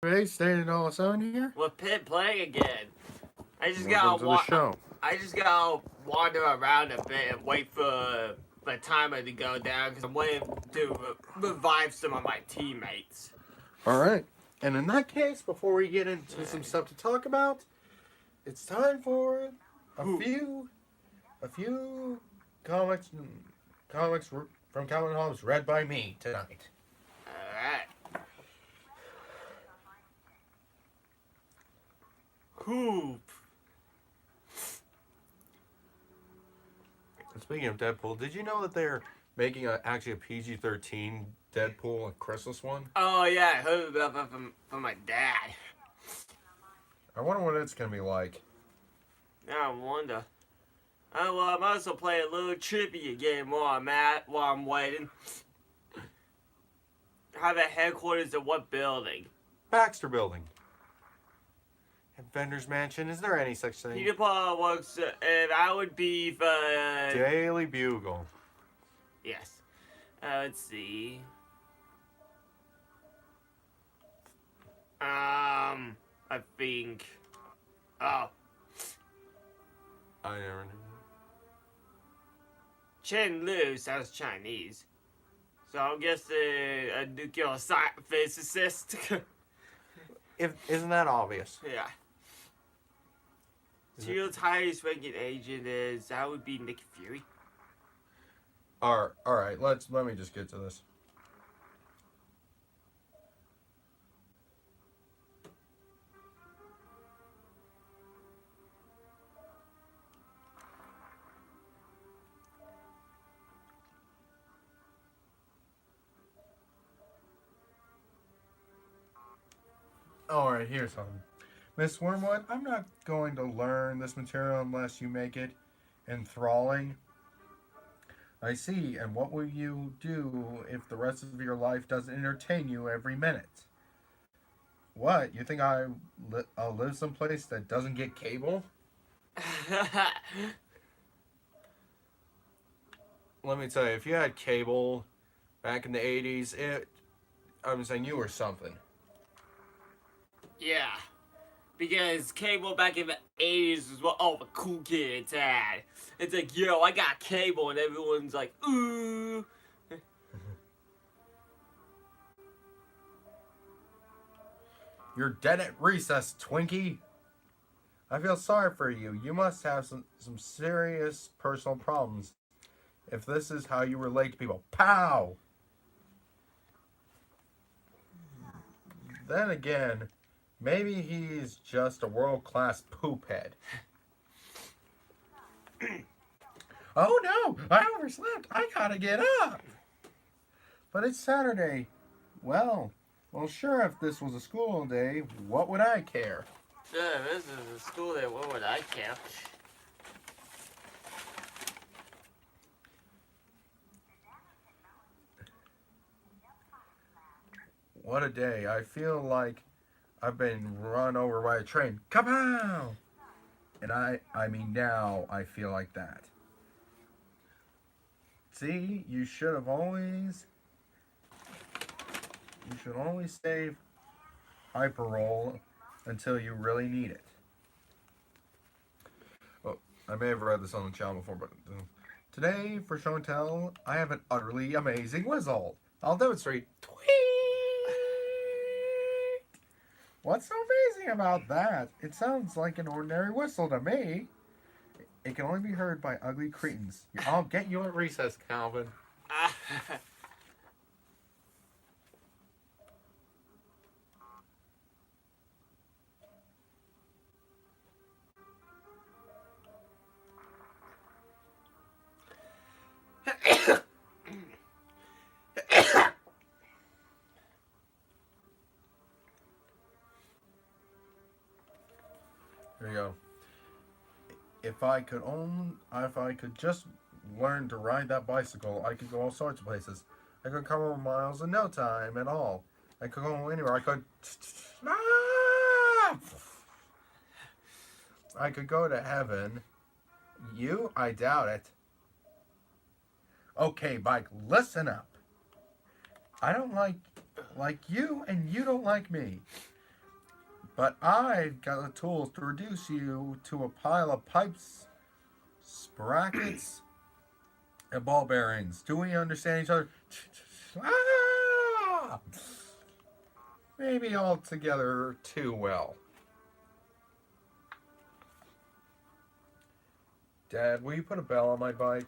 Ray staying all seven here. With Pit playing again. I just Welcome gotta to the show. I just gotta wander around a bit and wait for the timer to go down because I'm waiting to revive some of my teammates. All right. And in that case, before we get into some stuff to talk about, it's time for a few comics from Calvin Hobbes read by me tonight. Alright. Hoop. And speaking of Deadpool, did you know that they're making actually a PG-13 Deadpool, a Christmas one? Oh yeah, I heard about that from my dad. I wonder what it's gonna be like. I wonder. Oh well, I'm also playing a little trivia game while I'm waiting. Have a headquarters at what building? Baxter Building. At Vendor's Mansion, is there any such thing? Peter Paul works, and I would be the... Daily Bugle. Yes. Let's see. I think... Oh. I never knew. Chen Lu sounds Chinese. So I guess a nuclear physicist. Isn't that obvious? Yeah. Teal's highest ranking agent is... That would be Nick Fury. All right. Let me just get to this. All right, here's something. Miss Wormwood, I'm not going to learn this material unless you make it enthralling. I see, and what will you do if the rest of your life doesn't entertain you every minute? What, you think I'll live someplace that doesn't get cable? Let me tell you, if you had cable back in the 80s, I'm saying you were something. Yeah. Because cable back in the 80s was what all the cool kids had. It's like, yo, I got cable, and everyone's like, ooh. You're dead at recess, Twinkie. I feel sorry for you. You must have some serious personal problems if this is how you relate to people. Pow! Then again, maybe he's just a world-class poophead. Oh no! I overslept! I gotta get up! But it's Saturday. Well, sure, if this was a school day, what would I care? Yeah, this is a school day, what would I care? What a day. I feel like I've been run over by a train. Kapow! And I mean now I feel like that. See, you should always save Hyperroll until you really need it. Oh, I may have read this on the channel before, but today for show and tell, I have an utterly amazing whistle. I'll demonstrate. Tweet! What's so amazing about that? It sounds like an ordinary whistle to me. It can only be heard by ugly cretins. I'll get you at recess, Calvin. There you go. If I could just learn to ride that bicycle, I could go all sorts of places. I could cover miles in no time at all. I could go anywhere. I could go to heaven. You? I doubt it. Okay, bike, listen up. I don't like you, and you don't like me. But I've got the tools to reduce you to a pile of pipes, sprockets, and ball bearings. Do we understand each other? Ah! Maybe altogether too well. Dad, will you put a bell on my bike?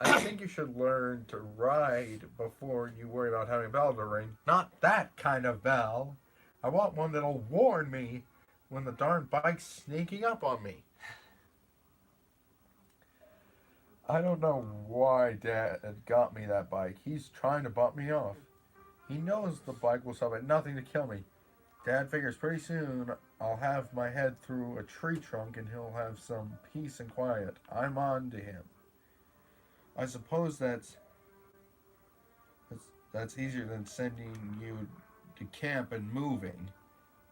I think you should learn to ride before you worry about having a bell to ring. Not that kind of bell. I want one that'll warn me when the darn bike's sneaking up on me. I don't know why Dad got me that bike. He's trying to bump me off. He knows the bike will stop at nothing to kill me. Dad figures pretty soon I'll have my head through a tree trunk and he'll have some peace and quiet. I'm on to him. I suppose that's easier than sending you to camp and moving.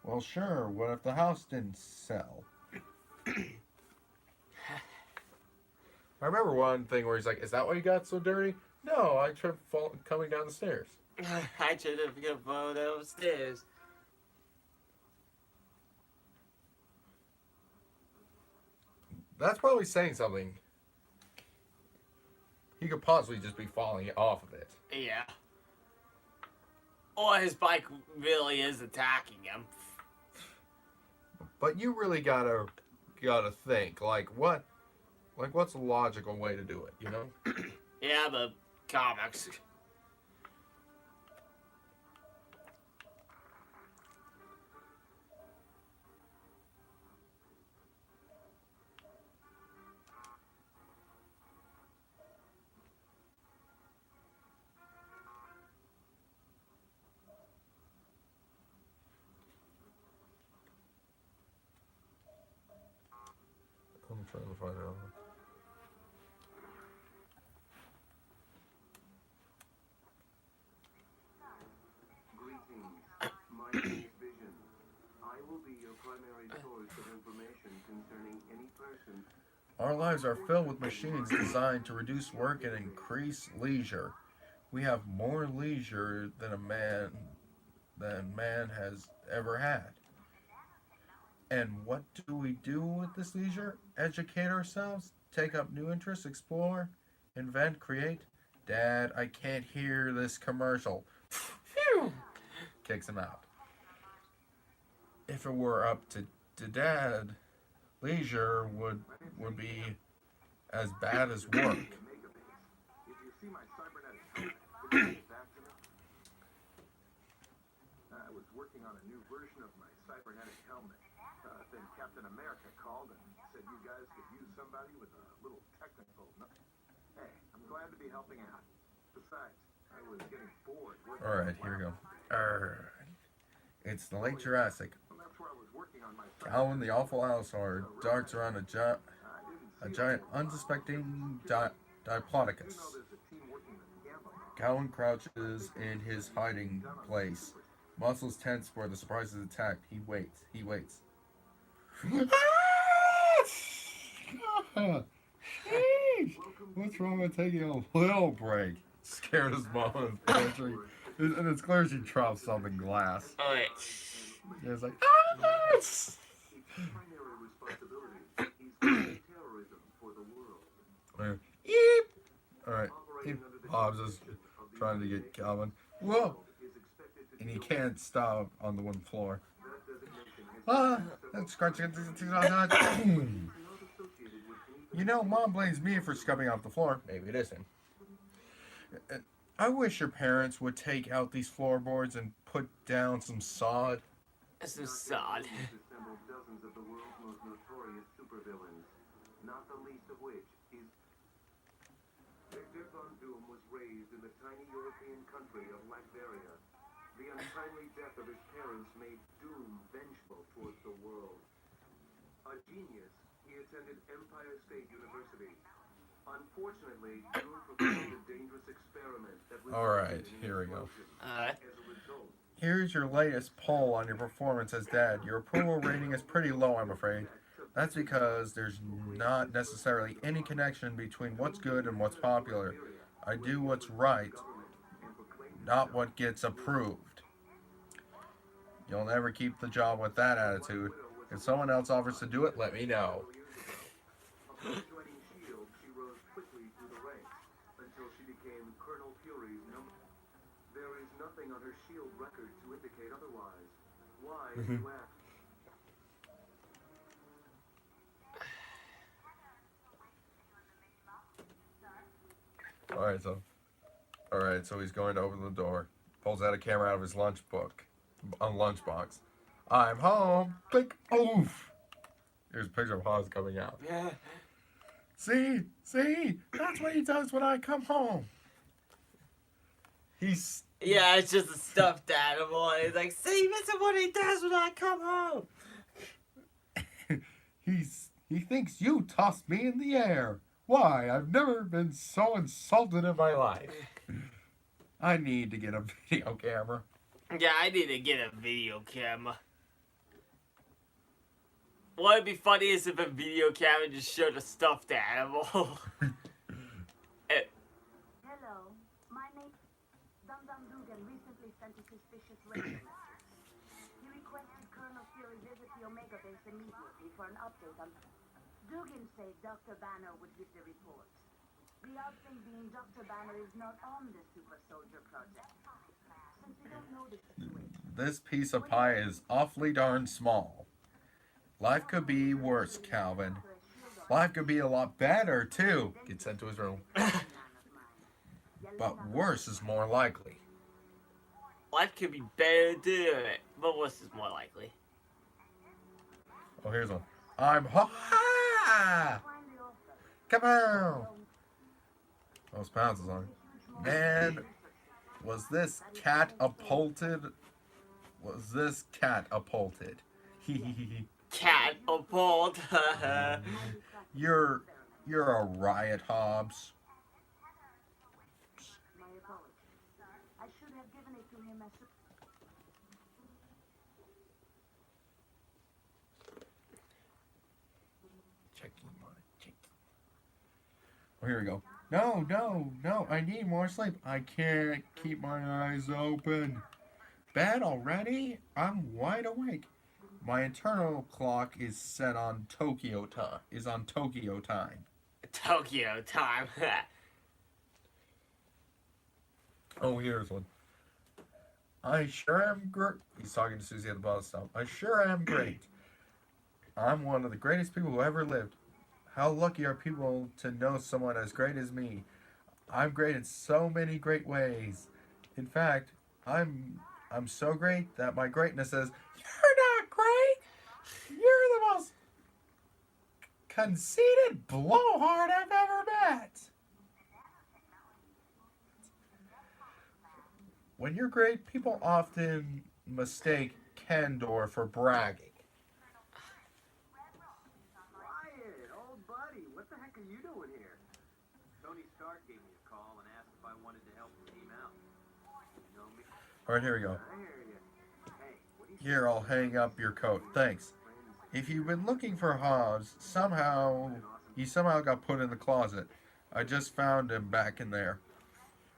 Well, sure. What if the house didn't sell? I remember one thing where he's like, "Is that why you got so dirty?" No, I tripped coming down the stairs. I should have gone upstairs. That's probably saying something. He could possibly just be falling off of it. Yeah. Or his bike really is attacking him. But you really gotta think, what's a logical way to do it, you know? Yeah, the comics. I'm trying to find out. Greetings. My name is Vision. I will be your primary source of information concerning any person. Our lives are filled with machines designed to reduce work and increase leisure. We have more leisure than man has ever had. And what do we do with this leisure? Educate ourselves, take up new interests, explore, invent, create. Dad, I can't hear this commercial. Phew! Kicks him out. If it were up to Dad, leisure would be as bad as work. If you see my cybernetic helmet, would you get back to me? I was working on a new version of my cybernetic helmet. Then Captain America called and said you guys could use somebody with a little technical. Hey, I'm glad to be helping out. Besides, I was getting bored. All right, here we go. It's the late Jurassic. Well, that's where I was working on my Calvin, the awful allosaur, darts around a giant unsuspecting Diplodocus. Calvin crouches in his hiding place. Muscles tense where the surprise is attacked. He waits. What's wrong with taking a little break? Scared his mom in the pantry. And it's clear she dropped something glass. Oh, wait. It's like, His primary responsibility is terrorism for the world. Eep. Alright. Bob's just trying to get Calvin. Whoa! And he can't stop on the wooden floor. That's scratching. You know, Mom blames me for scrubbing off the floor. Maybe it is him. I wish your parents would take out these floorboards and put down some sod. This is sad. Assembled dozens of the world's most notorious supervillains, not the least of which is Victor Von Doom was raised in the tiny European country of Latveria. The untimely death of his parents made Doom vengeful towards the world. A genius, he attended Empire State University. Unfortunately, Doom performed a dangerous experiment that was Alright, here we go. Alright. as a result. Here's your latest poll on your performance as Dad. Your approval rating is pretty low, I'm afraid. That's because there's not necessarily any connection between what's good and what's popular. I do what's right, not what gets approved. You'll never keep the job with that attitude. If someone else offers to do it, let me know. Upon joining S.H.I.E.L.D., she rose quickly through the ranks until she became Colonel Fury's number. There is nothing on her S.H.I.E.L.D. record to indicate otherwise. Why, you ask? Alright, so he's going to open the door. Pulls out a camera out of his lunchbox. I'm home. Click. Oof. Here's a picture of Haas coming out. See? That's what he does when I come home. He's Yeah, it's just a stuffed animal. And he's like, see, this is what he does when I come home. he thinks you tossed me in the air. Why? I've never been so insulted in my life. I need to get a video camera. Yeah, I need to get a video camera. What would be funny is if a video camera just showed a stuffed animal. Hello, my name Dum Dum Dugan recently sent a suspicious radio message. He requested Colonel Fury visit the Omega base immediately for an update on. Dugan said Dr. Banner would give the report. The odd thing being Dr. Banner is not on the Super Soldier project. Since we don't know the situation. This piece of pie is awfully darn small. Life could be worse, Calvin. Life could be a lot better, too. Gets sent to his room. But worse is more likely. Life could be better too, but what's is more likely? Oh, here's one. I'm ha! Come on! Those pounds is on. Man, was this cat upholted? Hee hee hee hee. Cat appalled. You're a riot, Hobbs. My apologies. I should have given it to him as Oh, here we go. No, I need more sleep. I can't keep my eyes open. Bed already? I'm wide awake. My internal clock is set on Tokyo time. Tokyo time. Oh, here's one. I sure am great. He's talking to Susie at the bus stop. I sure am great. I'm one of the greatest people who ever lived. How lucky are people to know someone as great as me? I'm great in so many great ways. In fact, I'm so great that my greatness says, "You're not great. You're the most conceited blowhard I've ever met." When you're great, people often mistake candor for bragging. Quiet, old buddy. What the heck are you doing here? Tony Stark gave me a call and asked if I wanted to help the team out. You know me? All right, here we go. I hear you. Hey, what do you Here, I'll hang up your coat. Thanks. If you've been looking for Hobbs, he somehow got put in the closet. I just found him back in there.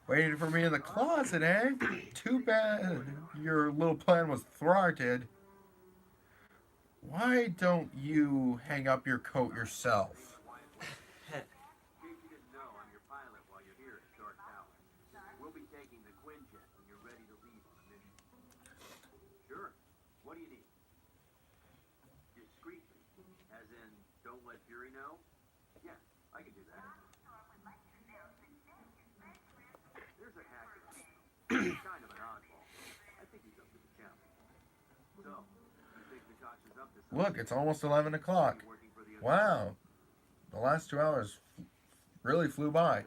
Waiting for me in the closet, eh? Too bad your little plan was thwarted. Why don't you hang up your coat yourself? In case you didn't know, I'm your pilot while you're here at Dark Tower. We'll be taking the Quinjet when you're ready to leave on a mission. Sure. What do you need? Discreetly. As in, don't let Fury know? Yeah, I can do that. There's a hacker. He's kind of an oddball. I think he's up to the challenge. So, you think Natasha's up to something? Look, it's almost 11 o'clock. Working for the Wow. The last 2 hours really flew by.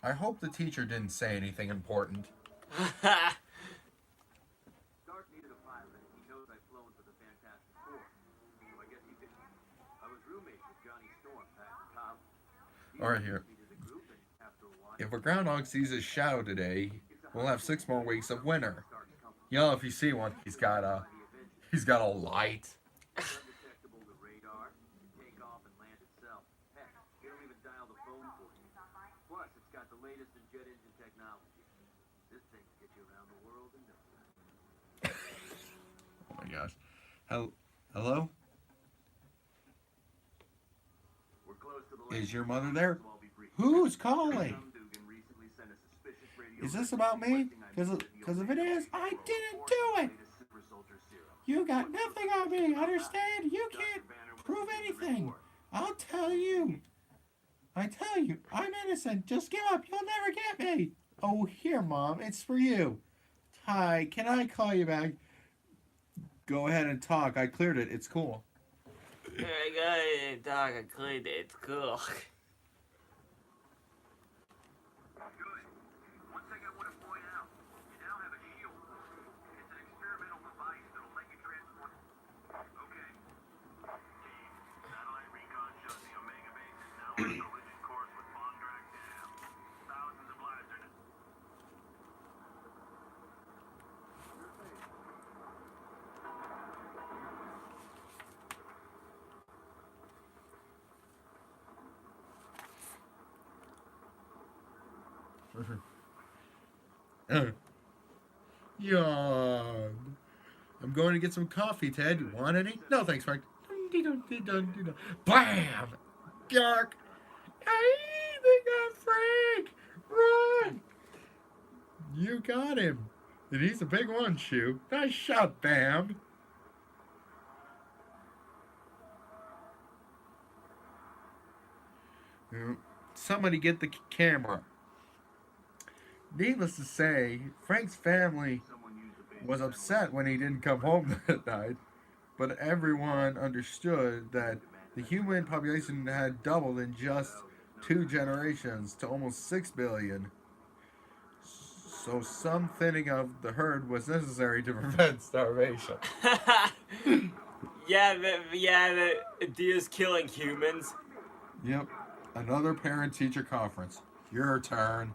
I hope the teacher didn't say anything important. Stark needed a pilot. He knows I've flown for the Fantastic Four. So I guess he did. I was roommates with Johnny Storm back in college. All right, here. If a groundhog sees his shadow today, we'll have 6 more weeks of winter. You know, if you see one, he's got a light. Undetectable to radar, take off and land itself. Heck, it'll even dial the phone for you. Plus, it's got the latest in jet engine technology. This thing can get you around the world in no time. my gosh. Hello? We're close to the Is your mother there? so I'll be brief. Who's calling? Tom Dugan recently sent a suspicious radio Is this message about me? requesting I meet Because with if the it is, Omega I Base didn't for do it. latest super soldier serum. You got nothing on me, understand? You can't prove anything. I'll tell you. I tell you, I'm innocent. Just give up. You'll never get me. Oh, here, Mom. It's for you. Hi, can I call you back? Go ahead and talk. I cleared it. It's cool. I got it, dog. I cleaned it. It's cool. Good. One thing I want to point out, you now have a shield. It's an experimental device that'll let you transport. Okay. Team, satellite recon shows the Omega Base is now on collision course with Fondrak Dam. Thousands of lives are... Yawn. I'm going to get some coffee, Ted. You want any? No, thanks, Frank. Bam! Yark! They got Frank! Run! You got him. And he's a big one, Shu. Nice shot, Bam. Somebody get the camera. Needless to say, Frank's family was upset when he didn't come home that night, but everyone understood that the human population had doubled in just 2 generations to almost 6 billion. So some thinning of the herd was necessary to prevent starvation. yeah, the deer's killing humans. Yep. Another parent-teacher conference. Your turn.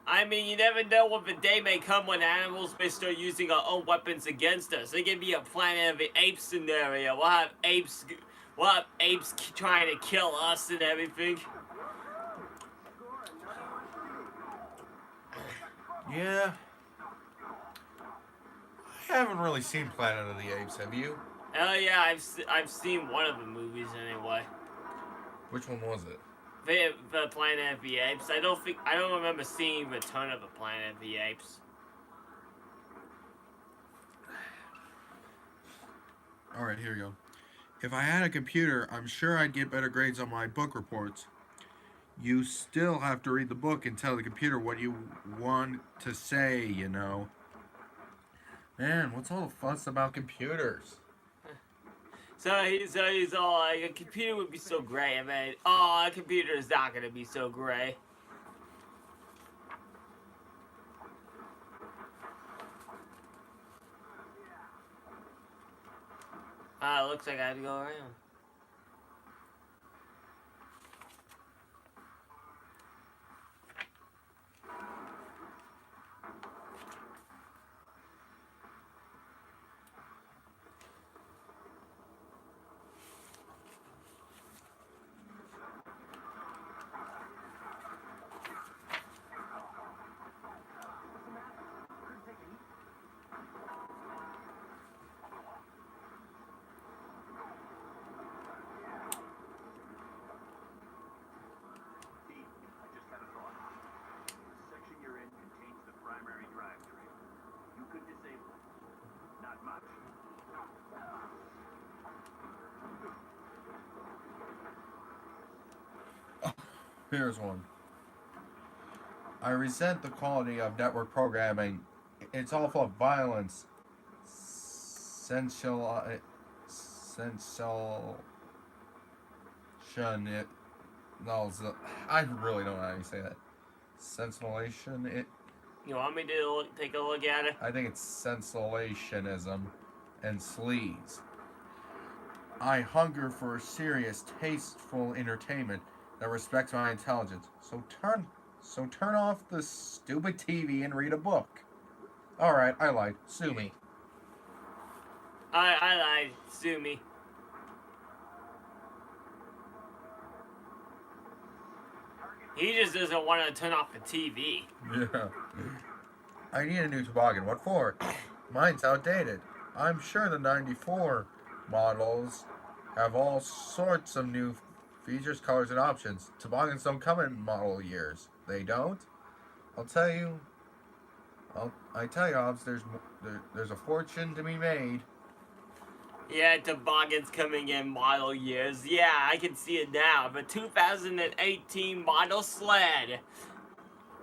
I mean, you never know what the day may come when animals may start using our own weapons against us. It could be a Planet of the Apes scenario. We'll have apes trying to kill us and everything. Yeah. I haven't really seen Planet of the Apes, have you? Oh yeah, I've seen one of the movies anyway. Which one was it? The Planet of the Apes. I don't remember seeing Return of the Planet of the Apes. Alright, here we go. If I had a computer, I'm sure I'd get better grades on my book reports. You still have to read the book and tell the computer what you want to say, you know. Man, what's all the fuss about computers? So he's all like, a computer would be so great. I mean, oh, a computer is not gonna be so great. Looks like I have to go around. I just had a thought. The section you're in contains the primary drivetrain. You could disable it. Not much. Here's one. I resent the quality of network programming. It's all full of violence, sensual, it. No, I really don't know how you say that. Sensuation. It. You want me to take a look at it? I think it's sensationism and sleaze. I hunger for serious, tasteful entertainment that respects my intelligence. So turn off the stupid TV and read a book. All right, I lied. Sue me. I lied. Sue me. He just doesn't want to turn off the TV. Yeah. I need a new toboggan. What for? Mine's outdated. I'm sure the 94 models have all sorts of new features, colors, and options. Toboggans don't come in model years. They don't? I'll tell you. I tell you, Hobbs, there's a fortune to be made. Yeah, toboggan's coming in model years. Yeah, I can see it now. The 2018 model sled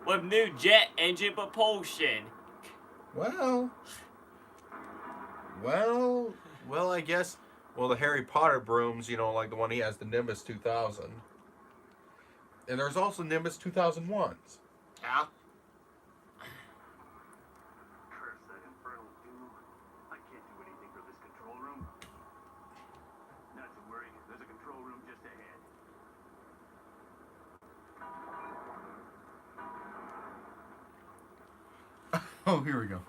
with new jet engine propulsion. Well, I guess. Well, the Harry Potter brooms, like the one he has, the Nimbus 2000. And there's also Nimbus 2001s. Yeah. Curse that infernal doom. I can't do anything for this control room. Not to worry, there's a control room just ahead. Oh, here we go.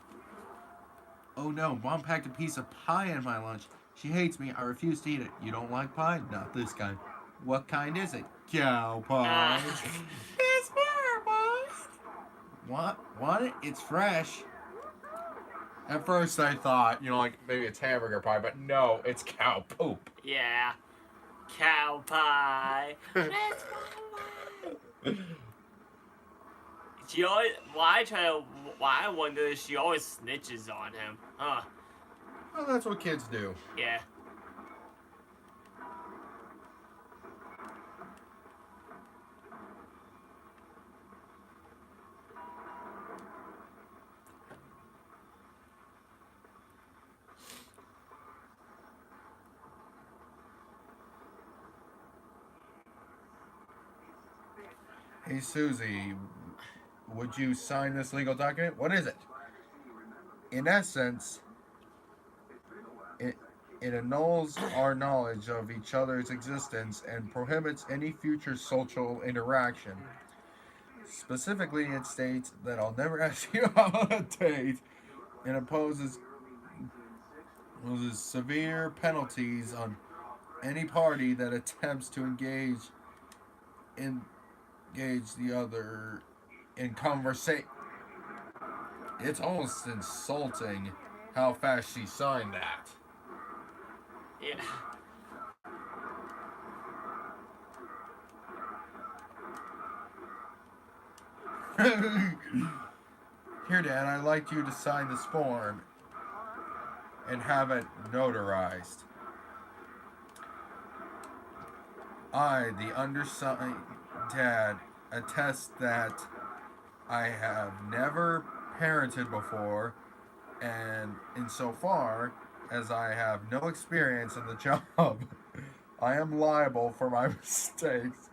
Oh no, Mom packed a piece of pie in my lunch. She hates me. I refuse to eat it. You don't like pie? Not this kind. What kind is it? Cow pie. It's fire pie. Want it? It's fresh. At first I thought, like maybe it's hamburger pie, but no, it's cow poop. Yeah. Cow pie. That's pie. She always. Why I wonder if she always snitches on him. Huh. Well, that's what kids do. Yeah. Hey Susie, would you sign this legal document? What is it? In essence, it annuls our knowledge of each other's existence and prohibits any future social interaction. Specifically, it states that I'll never ask you out on a date and imposes severe penalties on any party that attempts to engage the other in conversation. It's almost insulting how fast she signed that. Yeah. Here, Dad, I'd like you to sign this form and have it notarized. I, the undersigned dad, attest that I have never parented before, and insofar as I have no experience in the job, I am liable for my mistakes,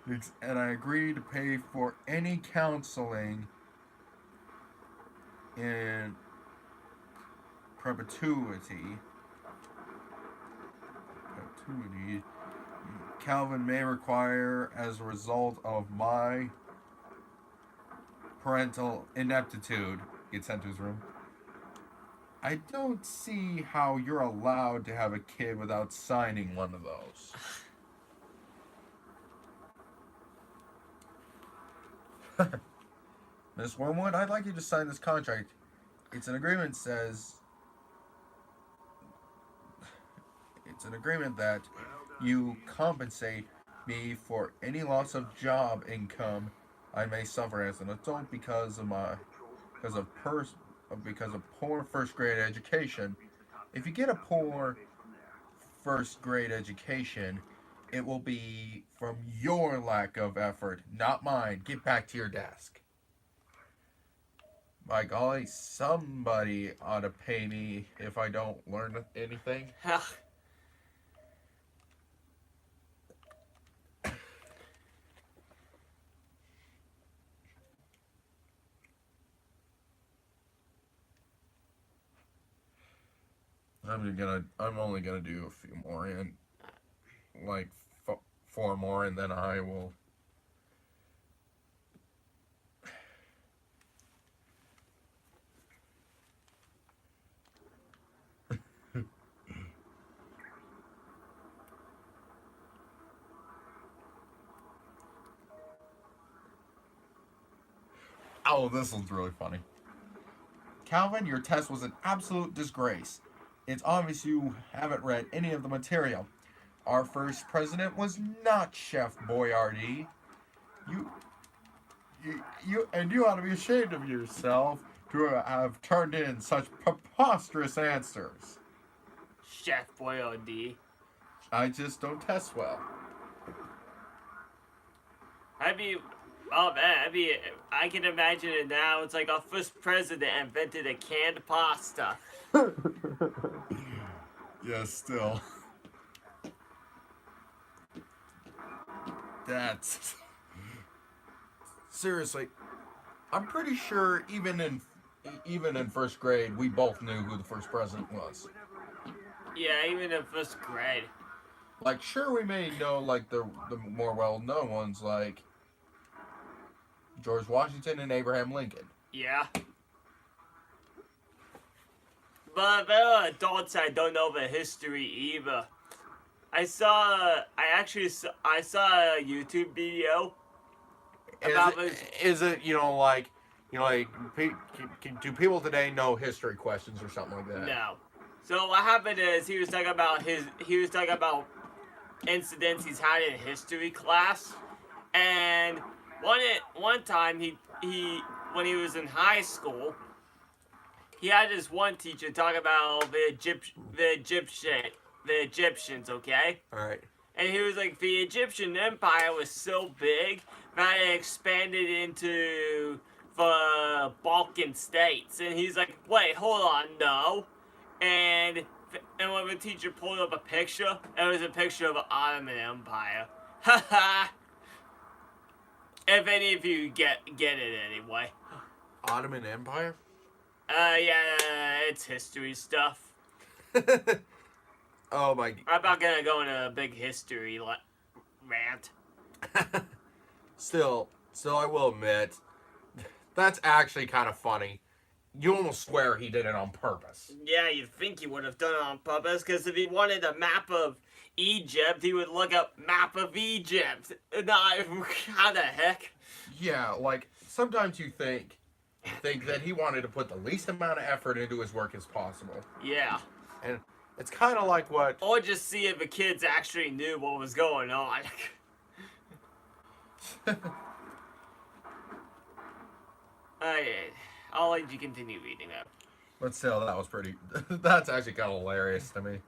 and I agree to pay for any counseling in perpetuity. Calvin may require as a result of my parental ineptitude. Gets sent to his room. I don't see how you're allowed to have a kid without signing one of those. Miss Wormwood, I'd like you to sign this contract. It's an agreement that you compensate me for any loss of job income I may suffer as an adult because of poor first grade education. If you get a poor first grade education, it will be from your lack of effort, not mine. Get back to your desk. By golly, somebody ought to pay me if I don't learn anything. I'm only gonna do a few more, and like 4 more, and then I will. Oh, this one's really funny. Calvin, your test was an absolute disgrace. It's obvious you haven't read any of the material. Our first president was not Chef Boyardee. You, you ought to be ashamed of yourself to have turned in such preposterous answers. Chef Boyardee. I just don't test well. I can imagine it now. It's like our first president invented a canned pasta. Yes, still. That's seriously. I'm pretty sure even in first grade we both knew who the first president was. Yeah, even in first grade. Like, sure, we may know like the more well-known ones like George Washington and Abraham Lincoln. Yeah. But there are adults I don't know the history either. I saw a YouTube video about this. Is it do people today know history questions or something like that? No. So what happened is he was talking about incidents he's had in history class, and one time he when he was in high school, he had this one teacher talk about the Egyptians, okay? All right. And he was like, the Egyptian Empire was so big that it expanded into the Balkan states. And he's like, wait, hold on, no. And when the teacher pulled up a picture, it was a picture of the Ottoman Empire. Haha. If any of you get it anyway. Ottoman Empire? Yeah, it's history stuff. Oh my. I'm not gonna go into a big history rant. Still, I will admit, that's actually kind of funny. You almost swear he did it on purpose. Yeah, you'd think he would have done it on purpose, because if he wanted a map of Egypt, he would look up map of Egypt. Not, how the heck? Yeah, like, sometimes you think that he wanted to put the least amount of effort into his work as possible. Yeah. And it's kind of like what... Or just see if the kids actually knew what was going on. I'll let you continue reading that. But still, that was pretty... That's actually kind of hilarious to me.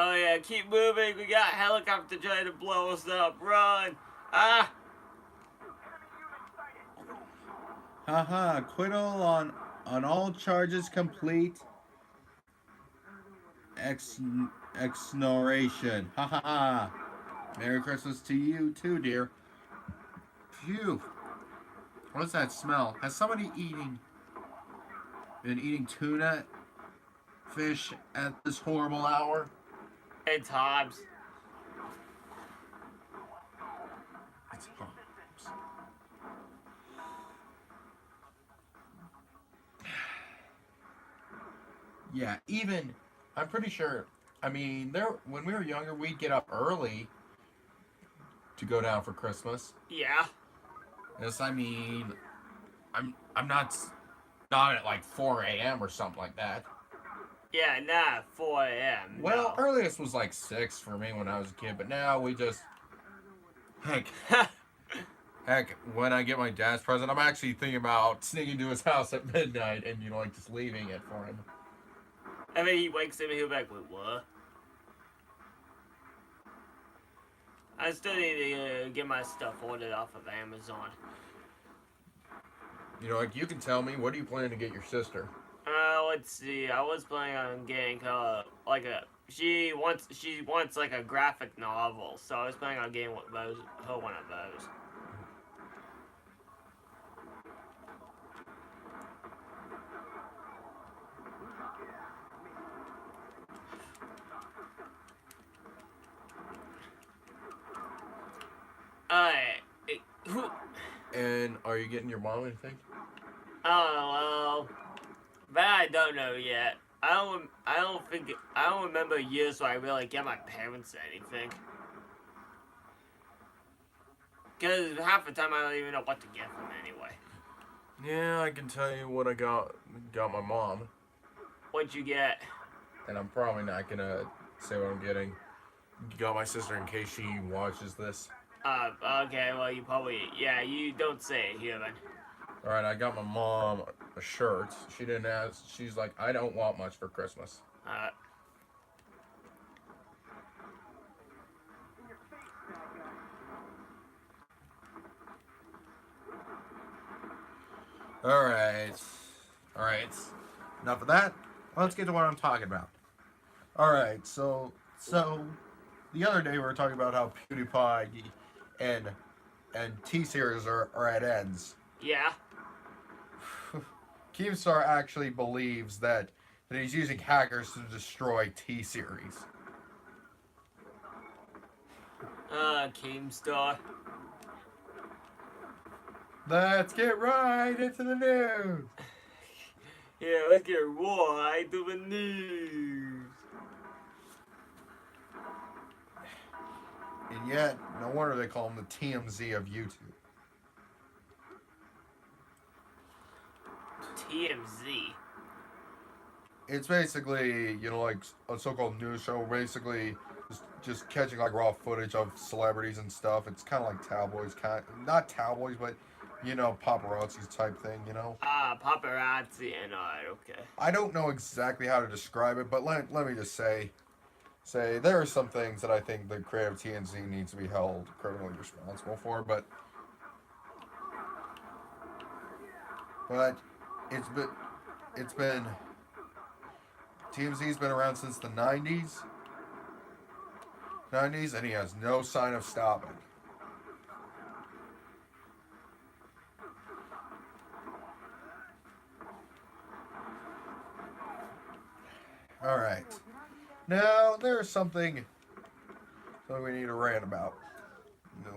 Oh yeah, keep moving. We got a helicopter trying to blow us up. Run! Ah! Haha, acquittal on all charges complete. Exoneration. Ha ha ha. Merry Christmas to you too, dear. Phew. What's that smell? Has somebody been eating tuna fish at this horrible hour? It's Hobbs. It's Hobbs. Yeah, even I'm pretty sure. I mean, when we were younger, we'd get up early to go down for Christmas. Yeah. Yes, I mean, I'm not at like 4 a.m. or something like that. Yeah, nah, 4 a.m. Well, no. earliest was like 6 for me when I was a kid, but now we just heck, when I get my dad's present, I'm actually thinking about sneaking to his house at midnight and like just leaving it for him. And then he wakes up and he'll be like, wait, what? I still need to get my stuff ordered off of Amazon. You know, like, you can tell me, what do you plan to get your sister? Let's see. I was planning on getting she wants like a graphic novel, so I was planning on getting her one of those. Who? And are you getting your mom anything? Oh well, that I don't know yet. I don't remember years where I really get my parents anything. Cause half the time I don't even know what to get them anyway. Yeah, I can tell you what I got my mom. What'd you get? And I'm probably not gonna say what I'm getting. Got my sister in case she watches this. Okay, well you probably, yeah, you don't say it here then. Alright, I got my mom a shirt. She didn't ask. She's like, I don't want much for Christmas. Uh, Alright. Alright. Enough of that. Let's get to what I'm talking about. Alright, so the other day we were talking about how PewDiePie and T-Series are at ends. yeah. Keemstar actually believes that he's using hackers to destroy T-Series. Keemstar. Let's get right into the news. Yeah, let's get right to the news. And yet, no wonder they call him the TMZ of YouTube. TMZ. It's basically, like a so-called news show, basically just catching like raw footage of celebrities and stuff. It's kind of like tabloids, not tabloids, but paparazzi type thing. Paparazzi and okay. I don't know exactly how to describe it, but let me just say there are some things that I think the creative TMZ needs to be held criminally responsible for, but it's been TMZ's been around since the 90s, and he has no sign of stopping. All right. Now, there's something we need to rant about.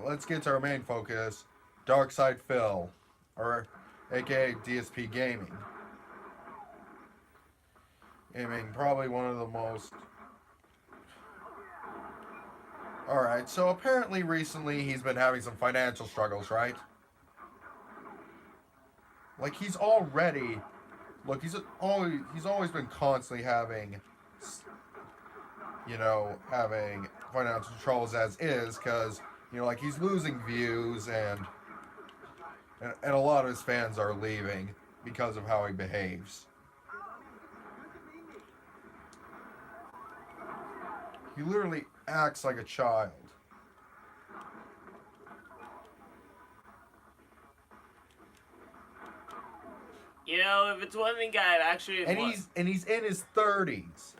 Let's get to our main focus, Darkside Phil, or aka DSP Gaming. Probably one of the most... Alright, so apparently recently he's been having some financial struggles, right? Like, he's already... Look, he's always been constantly having financial troubles as is, because, he's losing views, and a lot of his fans are leaving because of how he behaves. He literally acts like a child. If it's one thing I'd actually... And he's in his 30s.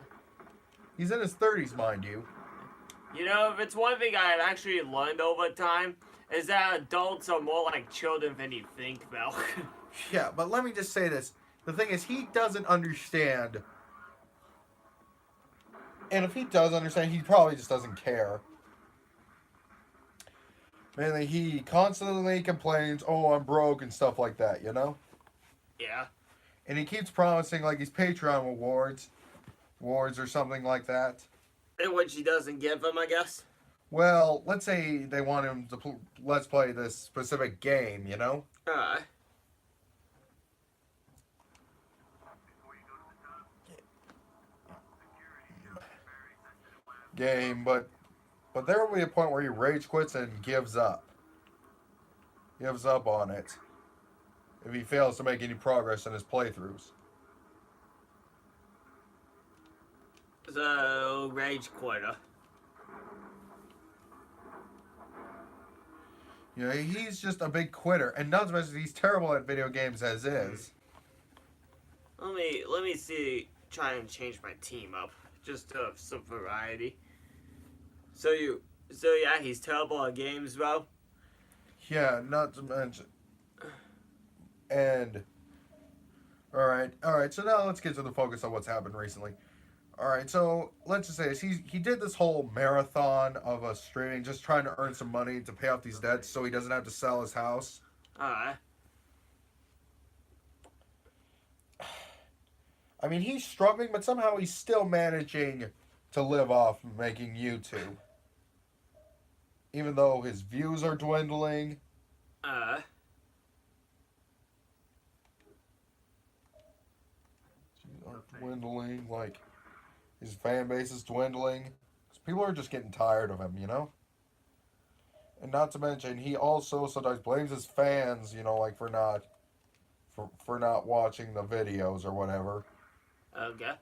He's in his 30s, mind you. If it's one thing I've actually learned over time, is that adults are more like children than you think, Mel. Yeah, but let me just say this. The thing is, he doesn't understand. And if he does understand, he probably just doesn't care. Mainly, he constantly complains, oh, I'm broke and stuff like that, Yeah. And he keeps promising, like, his Patreon awards or something like that. And which he doesn't give them, I guess. Well, let's say they want him to let's play this specific game, Alright. Game, but there will be a point where he rage quits and gives up. Gives up on it. If he fails to make any progress in his playthroughs. So, rage quitter. He's just a big quitter, and not to mention he's terrible at video games as is. Let me see. Try and change my team up, just to have some variety. So yeah, he's terrible at games, bro. Yeah, not to mention. And alright, so now let's get to the focus of what's happened recently. All right, so let's just say this. He did this whole marathon of streaming, just trying to earn some money to pay off these debts, so he doesn't have to sell his house. Alright. I mean, he's struggling, but somehow he's still managing to live off making YouTube, even though his views are dwindling. Alright. Dwindling, like his fan base is dwindling. 'Cause people are just getting tired of him, you know. And not to mention, he also sometimes blames his fans, you know, like for not watching the videos or whatever. Okay.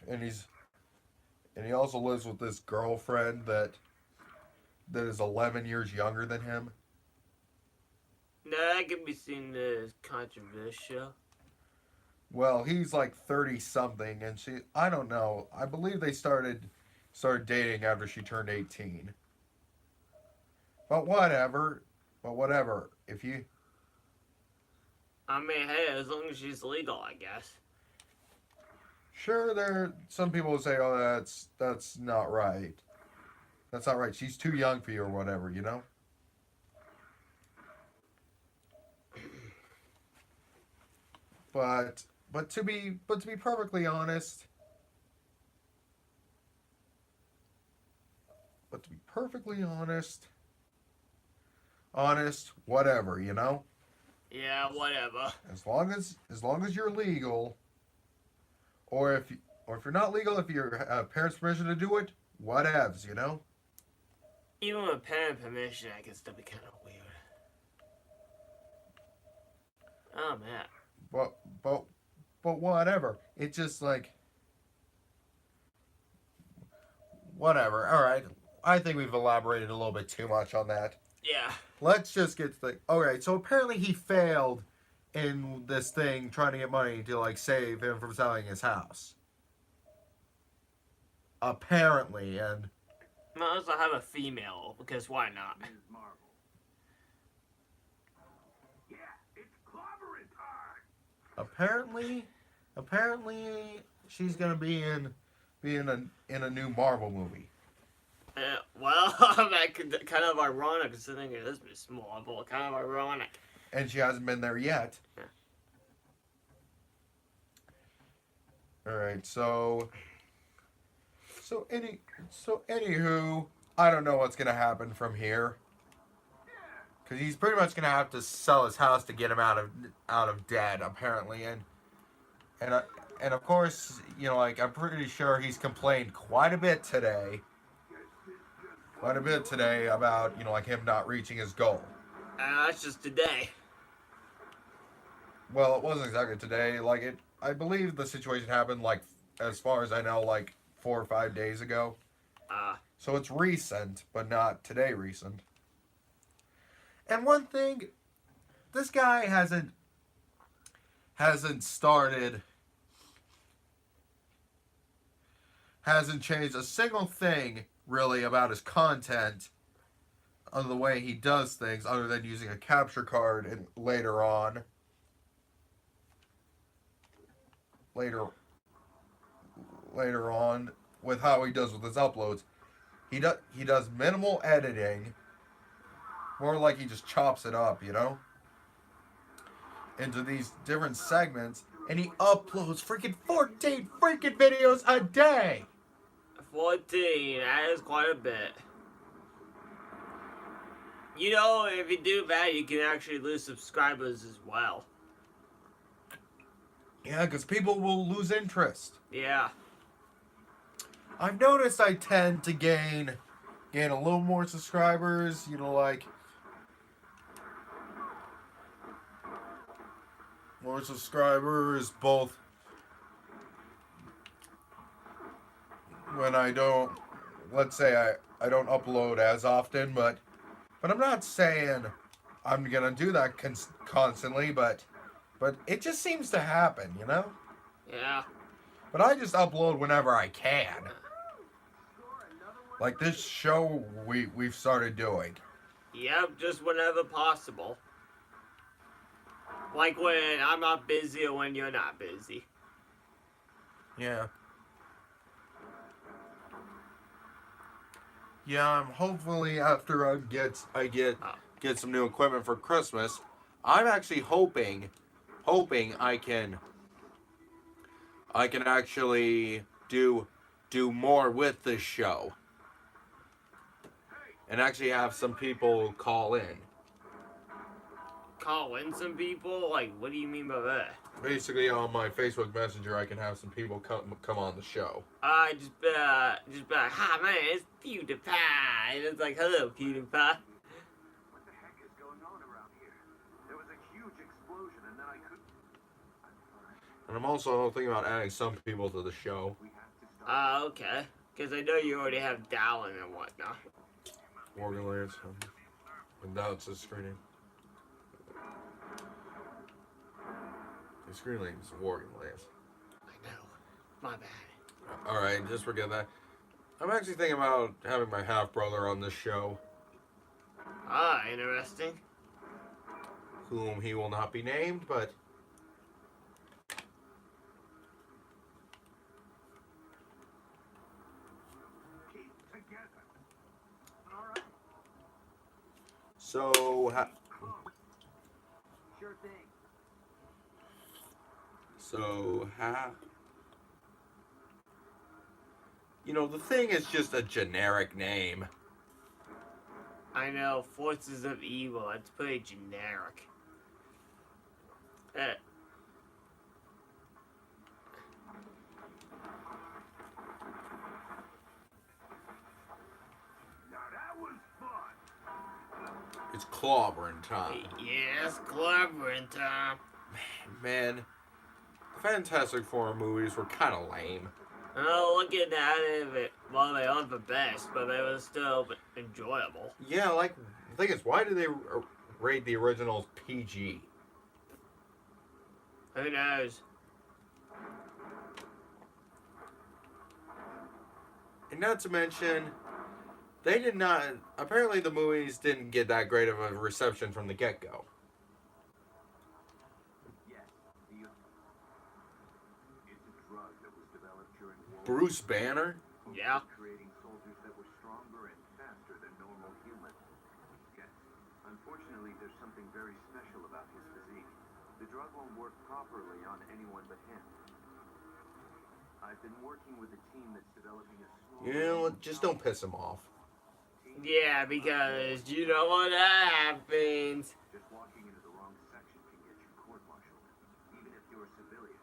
And he also lives with this girlfriend that is 11 years younger than him. Now that can be seen as controversial. Well, he's like 30 something, and I don't know. I believe they started dating after she turned 18. But whatever. If you I mean, hey, as long as she's legal, I guess. sure, some people will say, "Oh, that's not right. That's not right. She's too young for you, or whatever," you know. But to be perfectly honest, whatever, you know. Yeah, whatever. As long as you're legal, or if you're not legal, if your parents' permission to do it, whatevs, you know. Even with parent permission, I can still be kind of weird. Oh, man. But whatever. It's just like whatever. All right. I think we've elaborated a little bit too much on that. Yeah. Let's just get to the. Okay, so apparently he failed in this thing trying to get money to like save him from selling his house. Apparently, and Might as well have a female, because why not? Ms. Marvel. Yeah, it's clobbering time. apparently she's gonna be in a new Marvel movie. Well, that could kind of ironic considering it is Miss Marvel. Kind of ironic. And she hasn't been there yet. Yeah. Alright, anywho, I don't know what's gonna happen from here. Cause he's pretty much gonna have to sell his house to get him out of debt, apparently, and of course, you know, like I'm pretty sure he's complained quite a bit today about, you know, like him not reaching his goal. That's just today. Well, it wasn't exactly today. I believe the situation happened, like, as far as I know, like 4 or 5 days ago. So it's recent, but not today recent. And one thing, this guy hasn't changed a single thing really about his content on the way he does things, other than using a capture card and later on with how he does with his uploads. He does minimal editing, more like he just chops it up, you know, into these different segments, and he uploads freaking 14 freaking videos a day. 14, that is quite a bit. You know, if you do that, you can actually lose subscribers as well. Yeah, because people will lose interest. Yeah. I've noticed I tend to gain a little more subscribers, you know, like more subscribers both when I don't, let's say I don't upload as often, but I'm not saying I'm gonna do that constantly, but it just seems to happen, you know. Yeah. But I just upload whenever I can. Like this show we've started doing. Yep, just whenever possible. Like when I'm not busy or when you're not busy. Yeah. Yeah, hopefully after I get some new equipment for Christmas, I'm actually hoping I can actually do more with this show and actually have some people call in. Call in some people? Like, what do you mean by that? Basically, on my Facebook Messenger, I can have some people come on the show. Just be like, hi, my name is PewDiePie. And it's like, hello, PewDiePie. What the heck is going on around here? There was a huge explosion, and then I couldn't. I'm fine. And I'm also thinking about adding some people to the show. We have to stop. Okay. Because I know you already have Dallin and whatnot. Morgan Lance. And that's his screening. His screen name is Morgan Lance. I know. My bad. Alright, just forget that. I'm actually thinking about having my half brother on this show, Interesting. whom he will not be named, but Keep together. All right. so Sure thing. you know, the thing is just a generic name. I know. Forces of Evil. It's pretty generic. Now that was fun. It's clobbering time. Yes, clobbering time. Man, the Fantastic Four movies were kind of lame. Oh, looking at it, well, they aren't the best, but they were still enjoyable. Yeah, like, the thing is, why do they rate the originals PG? Who knows? And not to mention, they did not. Apparently, the movies didn't get that great of a reception from the get-go. Yes. It's a drug that was developed during World Bruce Banner? Yeah. creating soldiers that were stronger and faster than normal humans. Yes. Unfortunately, there's something very special about his physique. The drug won't work properly on anyone but him. I've been working with a team that's developing a small... You know what? Just don't piss him off. Yeah, because you know what happens. Just walking into the wrong section can get you court-martialed, even if you're a civilian.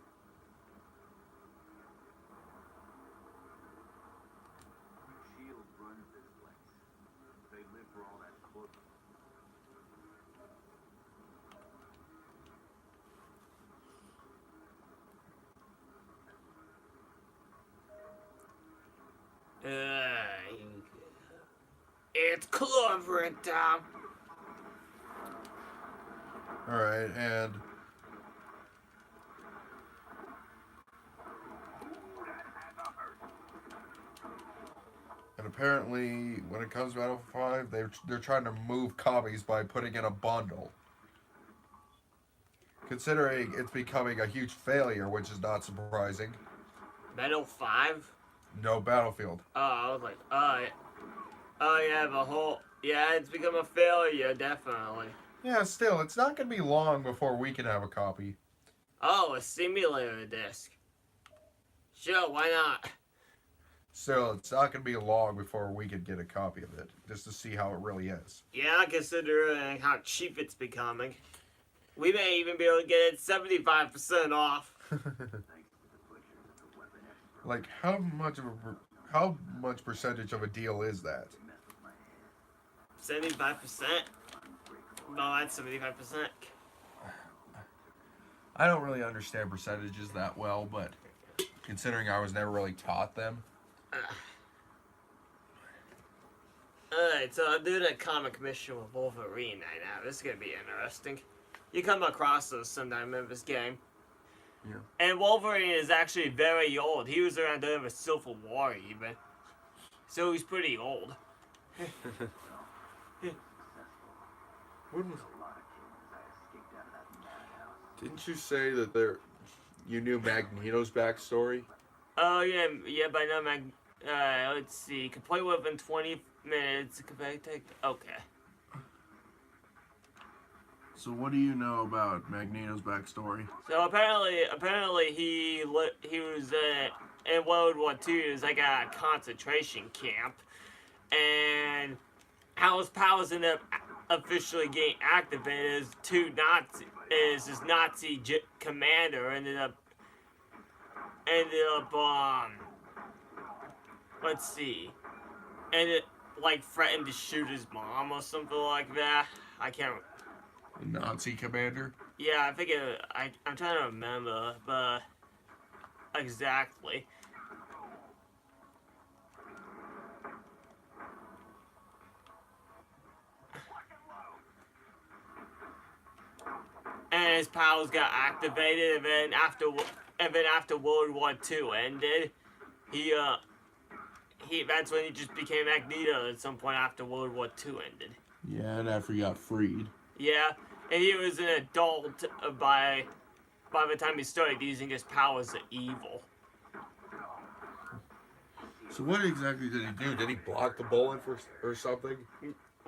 SHIELD runs this place. They live for all that close. It's clobbering time. Alright, and apparently, when it comes to Battlefield 5, they're trying to move copies by putting in a bundle. Considering it's becoming a huge failure, which is not surprising. Metal 5? No Battlefield. Oh, I was like, yeah, yeah, it's become a failure, definitely. Yeah, still, it's not going to be long before we can have a copy. Oh, a simulator disc. Sure, why not? Still, it's not going to be long before we could get a copy of it, just to see how it really is. Yeah, considering how cheap it's becoming. We may even be able to get it 75% off. Like, how much percentage of a deal is that? 75%? No, that's 75%. I don't really understand percentages that well, but considering I was never really taught them. Alright, so I'm doing a comic mission with Wolverine right now. This is gonna be interesting. You come across this sometime in this game. Yeah. And Wolverine is actually very old. He was around during the Civil War even. So he's pretty old. When was- Didn't you say that you knew Magneto's backstory? Oh yeah, but no, let's see. Complete within 20 minutes. Okay. So what do you know about Magneto's backstory? So apparently he was in World War II. He was like at a concentration camp, and how his powers ended up officially getting activated is his Nazi commander ended up let's see, ended like threatened to shoot his mom or something like that. I can't. Nazi commander? Yeah, I think I'm trying to remember, but exactly. And his powers got activated, and then after World War II ended, that's when he just became Magneto at some point after World War II ended. Yeah, and after he got freed. Yeah, and he was an adult by the time he started using his powers of evil. So what exactly did he do? Did he block the bullet or something?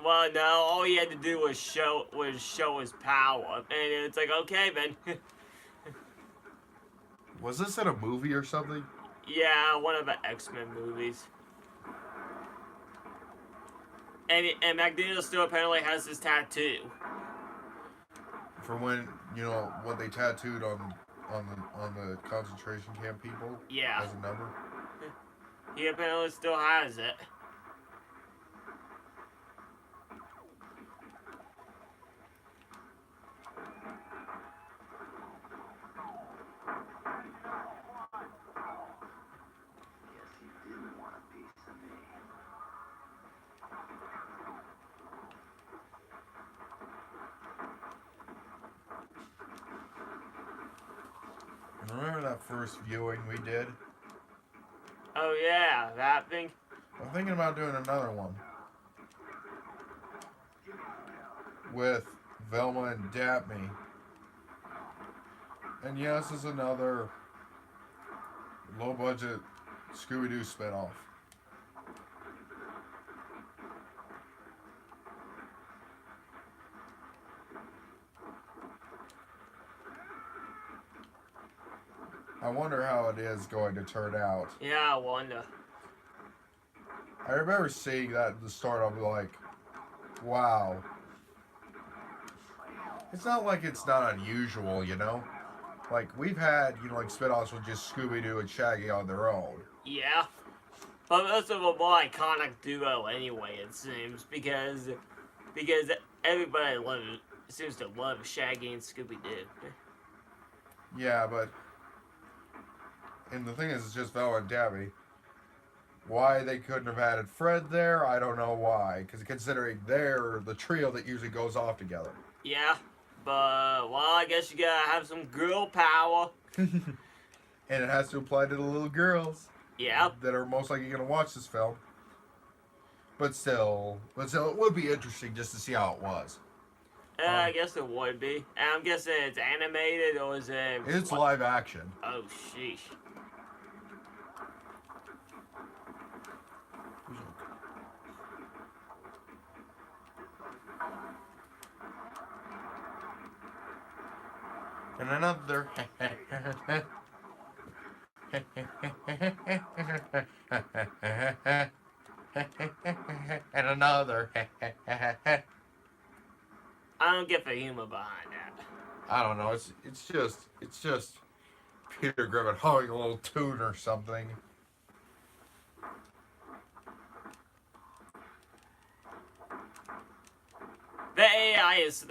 Well, no, all he had to do was show his power, and it's like, okay, then. Was this in a movie or something? Yeah, one of the X-Men movies. And Magneto still apparently has his tattoo. For when they tattooed on the concentration camp people? Yeah. As a number? He apparently still has it. Remember that first viewing we did? Oh yeah, that thing. I'm thinking about doing another one. With Velma and Dabney. And yes, it's another low-budget Scooby-Doo spinoff. I wonder how it is going to turn out. Yeah, I wonder. I remember seeing that at the start. I'm like, wow. It's not like it's not unusual, Like, we've had, like spin-offs with just Scooby-Doo and Shaggy on their own. Yeah. But most of a more iconic duo anyway, it seems, because everybody seems to love Shaggy and Scooby-Doo. Yeah, but... And the thing is, it's just Velma and Dabney. Why they couldn't have added Fred there, I don't know why. Because considering they're the trio that usually goes off together. Yeah, but, well, I guess you gotta have some girl power. And it has to apply to the little girls. Yeah. That are most likely going to watch this film. But still, it would be interesting just to see how it was. I guess it would be. And I'm guessing it's animated, or is it... It's live action. Oh, sheesh. And another. And another. I don't get the humor behind that. I don't know. It's just Peter Griffin humming a little tune or something. The AI is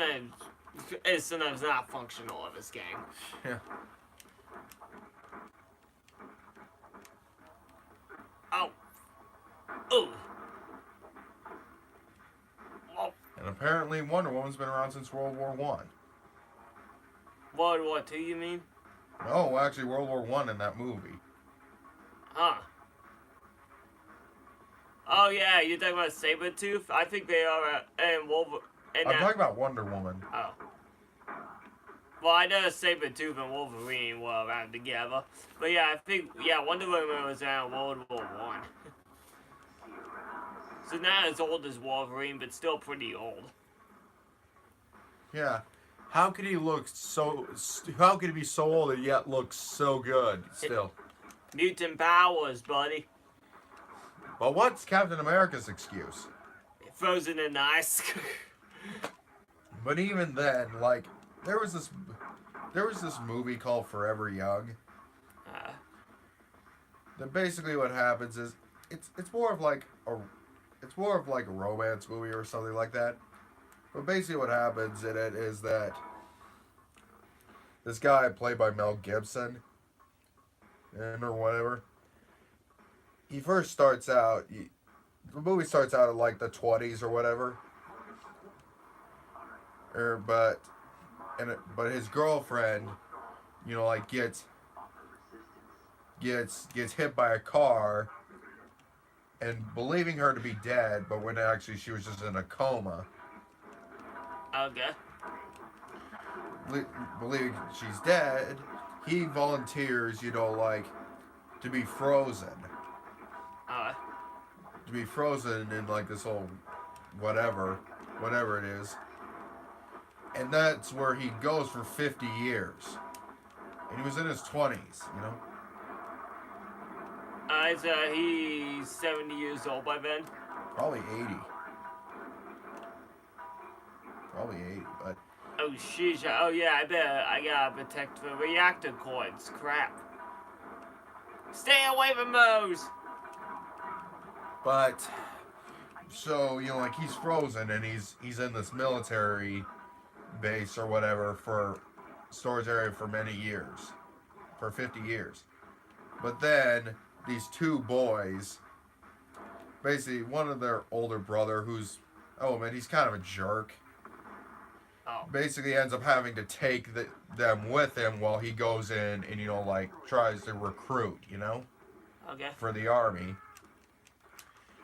sometimes not functional of this game. Yeah. Oh. Ooh. Oh. And apparently Wonder Woman's been around since World War One. World War II, you mean? No, actually World War One in that movie. Huh. Oh yeah, you're talking about Sabretooth? I think they are And I'm that, talking about Wonder Woman. oh. Well, I know Sabretooth and Wolverine were around together. But yeah, I think, yeah, Wonder Woman was around World War One. So not as old as Wolverine, but still pretty old. Yeah. How could he look so? How could he be so old and yet look so good still? Mutant powers, buddy. Well, what's Captain America's excuse? Frozen in ice. But even then, like, there was this movie called Forever Young. Then basically what happens is it's more of like a romance movie or something like that. But basically what happens in it is that this guy played by Mel Gibson or whatever. He first starts out. The movie starts out at like the 20s or whatever. But his girlfriend, you know, like gets hit by a car, and believing her to be dead, but when actually she was just in a coma. Okay. Believing she's dead, he volunteers, you know, like, to be frozen. To be frozen in like this whole whatever it is. And that's where he goes for 50 years. And he was in his 20s, you know? So he's 70 years old by then? Probably 80. Probably 80, but... Oh, sheesh. Oh, yeah, I gotta protect the reactor coils. Crap. Stay away from those! But... So, you know, like, he's frozen, and he's in this military base or whatever for storage area for many years. For 50 years. But then, these two boys... Basically, one of their older brother, who's... Oh, man, he's kind of a jerk. Basically ends up having to take them with him while he goes in and, you know, like, tries to recruit, you know? Okay. For the army.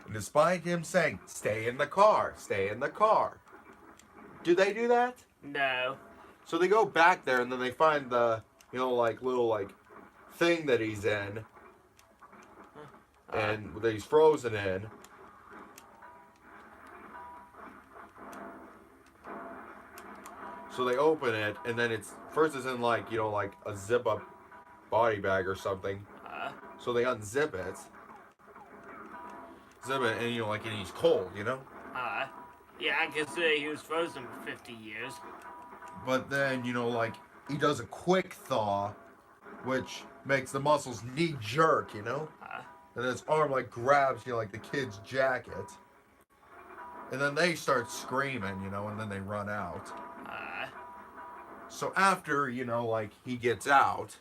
And despite him saying, stay in the car, stay in the car. Do they do that? No. So they go back there and then they find the, you know, like, little, like, thing that he's in. And that he's frozen in. So they open it, and then it's in like, you know, like a zip up body bag or something. So they unzip it. And you know, like, and he's cold, you know? Yeah, I can say he was frozen for 50 years. But then, you know, like, he does a quick thaw, which makes the muscles knee jerk, you know? And his arm, like, grabs, you know, like the kid's jacket. And then they start screaming, you know, and then they run out. So after, you know, like, he gets out,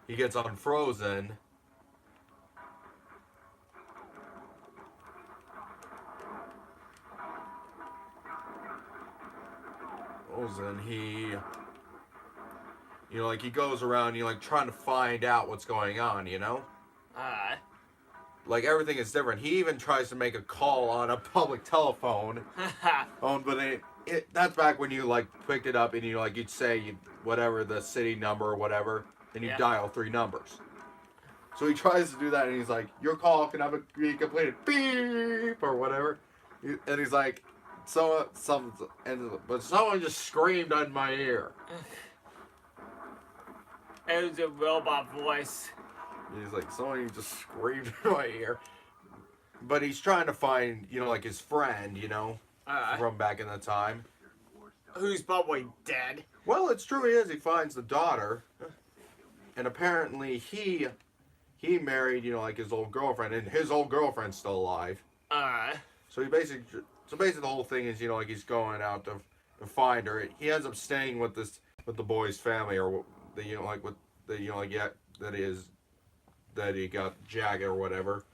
he gets unfrozen. He, you know, like, he goes around, you know, like, trying to find out what's going on, you know? Like, everything is different. He even tries to make a call on a public telephone. But that's back when you, like, picked it up and you, like, you'd say whatever the city number or whatever, and you dial 3 numbers. So he tries to do that, and he's like, your call cannot be completed. Beep! Or whatever. And he's like, but someone just screamed in my ear. It was a robot voice. He's like, someone just screamed in my ear. But he's trying to find, you know, like, his friend, you know, from back in the time. Who's probably dead. Well, it's true he is. He finds the daughter. And apparently he married, you know, like, his old girlfriend. And his old girlfriend's still alive. So basically the whole thing is, you know, like, he's going out to find her. He ends up staying with the boy's family, or the, you know, like, with the, you know, like, yeah, that he got jacket or whatever.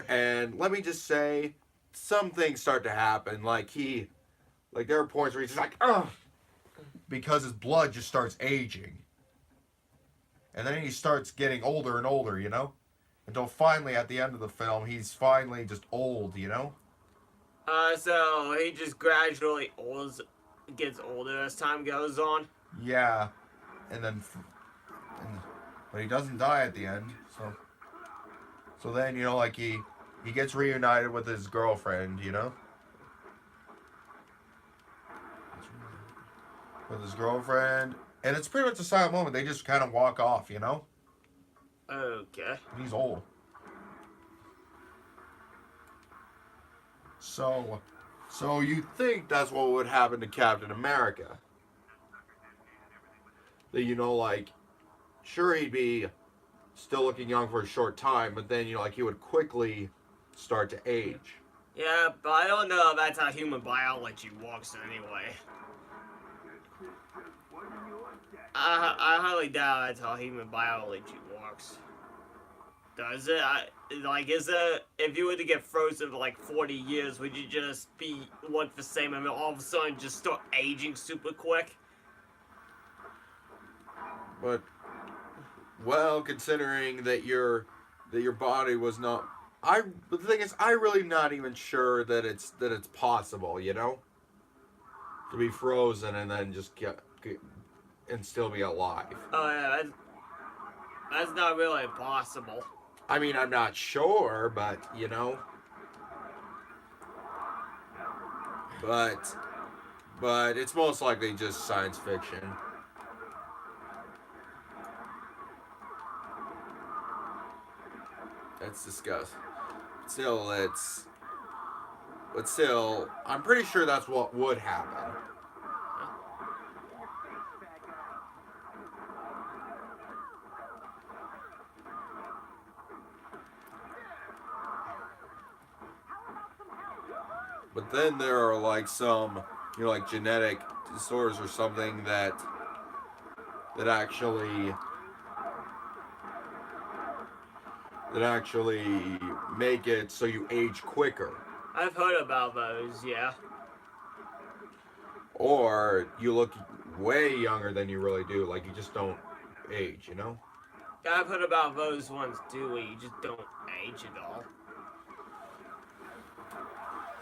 And let me just say, some things start to happen. Like, there are points where he's just like, ugh, because his blood just starts aging. And then he starts getting older and older, you know? Until finally, at the end of the film, he's finally just old, you know? So he just gradually gets older as time goes on. Yeah, and then, but he doesn't die at the end. So then like he gets reunited with his girlfriend. With his girlfriend, and it's pretty much a silent moment. They just kind of walk off. Okay. He's old. So you think that's what would happen to Captain America? That like, sure he'd be still looking young for a short time, but then like he would quickly start to age. Yeah, but I don't know if that's how human biology works anyway. I highly doubt that's how human biology works. Does it? If you were to get frozen for like 40 years, would you just be look the same and all of a sudden just start aging super quick? But well, considering that your body was not, the thing is, I really not even sure that it's possible, to be frozen and then just get and still be alive. Oh yeah, that's not really possible. I mean, I'm not sure, but but it's most likely just science fiction. That's disgusting. But still, I'm pretty sure that's what would happen. But then there are like some, like genetic disorders or something that actually make it so you age quicker. I've heard about those, yeah. Or you look way younger than you really do, like you just don't age, Yeah, I've heard about those ones too, where you just don't age at all.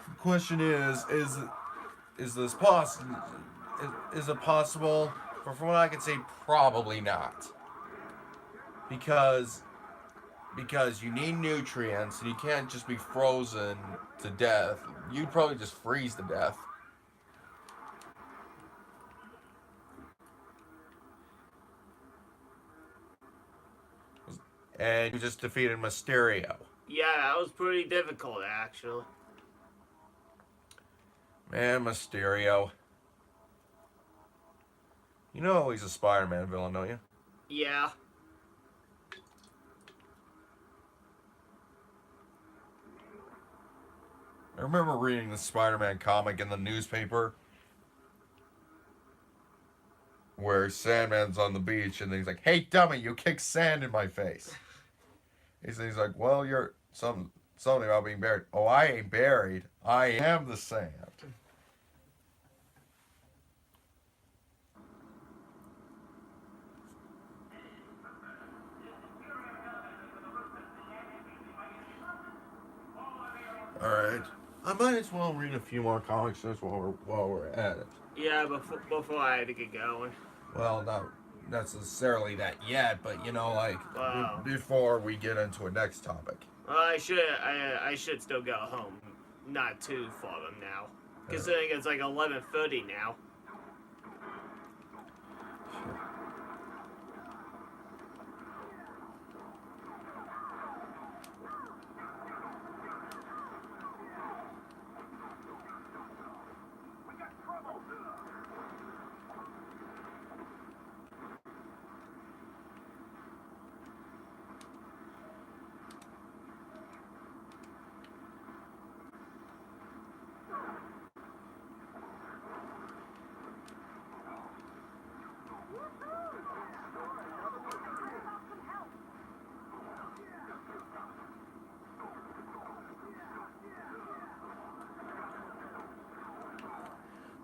The question is this possible? Is it possible? From what I can say, probably not. Because you need nutrients and you can't just be frozen to death. You'd probably just freeze to death. And you just defeated Mysterio. Yeah, that was pretty difficult, actually. Man, Mysterio. He's a Spider-Man villain, don't you? Yeah. I remember reading the Spider-Man comic in the newspaper where Sandman's on the beach and he's like, "Hey, dummy, you kicked sand in my face." He's like, "Well, you're something about being buried." "Oh, I ain't buried. I am the sand." All right. I might as well read a few more comic strips while we're at it. Yeah, before I had to get going. Well, not necessarily that yet, but Wow. before we get into a next topic. Well, I should still go home. Not too far from now. Considering it's like 11:30 now.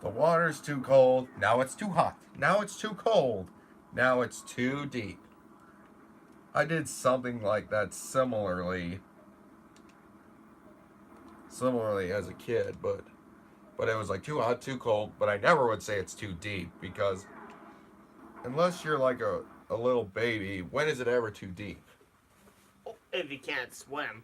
The water's too cold. Now it's too hot. Now it's too cold. Now it's too deep. I did something like that similarly similarly as a kid, but it was like too hot, too cold. But I never would say it's too deep because unless you're like a little baby, when is it ever too deep? If you can't swim.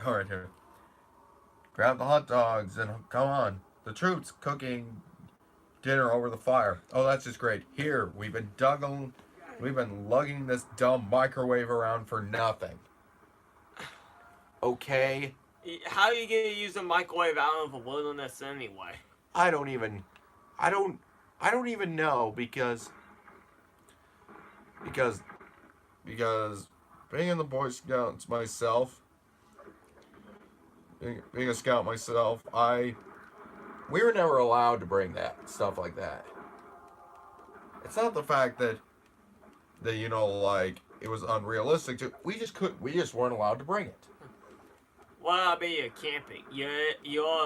All right, here. Grab the hot dogs and come on. The troops cooking dinner over the fire. Oh, that's just great. Here, we've been lugging this dumb microwave around for nothing. Okay, How are you gonna use a microwave out in the wilderness anyway? I don't even, I don't, I don't even know because being in the Boy Scouts myself, being a scout myself, we were never allowed to bring that stuff like that. It's not the fact that like it was unrealistic to we just weren't allowed to bring it. Well, I mean, you're camping. You're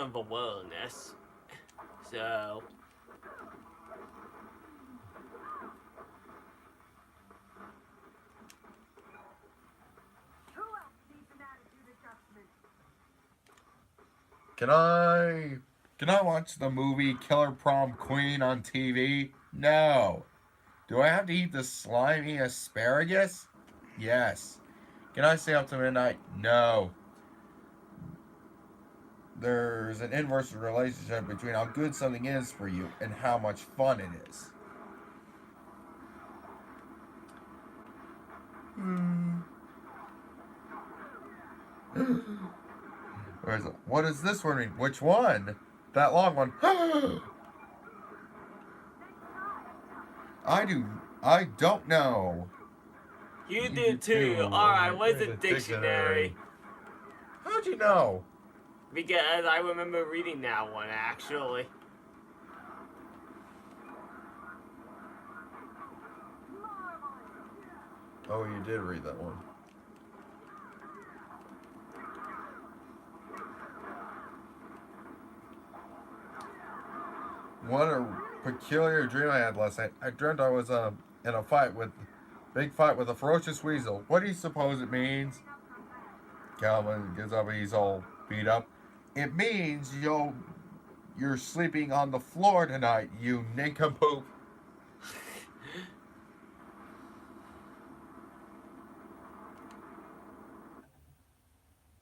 in the wilderness, so. Who else needs an attitude adjustment? Can I watch the movie Killer Prom Queen on TV? No. Do I have to eat the slimy asparagus? Yes. Can I stay up to midnight? No. There's an inverse relationship between how good something is for you and how much fun it is. What is this one mean? Which one? That long one. I don't know. You do too. Alright, where's the dictionary? How'd you know? Because I remember reading that one, actually. Oh, you did read that one. What a peculiar dream I had last night. I dreamt I was in a big fight with a ferocious weasel. What do you suppose it means? Calvin gets up and he's all beat up. It means you're sleeping on the floor tonight, you nincompoop.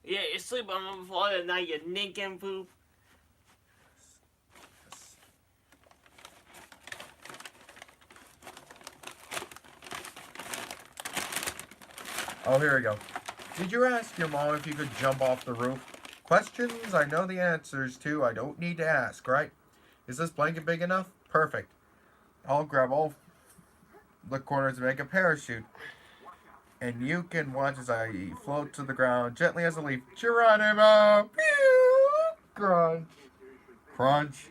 Yeah, you're sleeping on the floor tonight, you nincompoop. Oh, here we go. Did you ask your mom if you could jump off the roof? Questions I know the answers to, I don't need to ask, right? Is this blanket big enough? Perfect. I'll grab all the corners and make a parachute. And you can watch as I float to the ground gently as a leaf. Geronimo! Pew! Crunch. Crunch.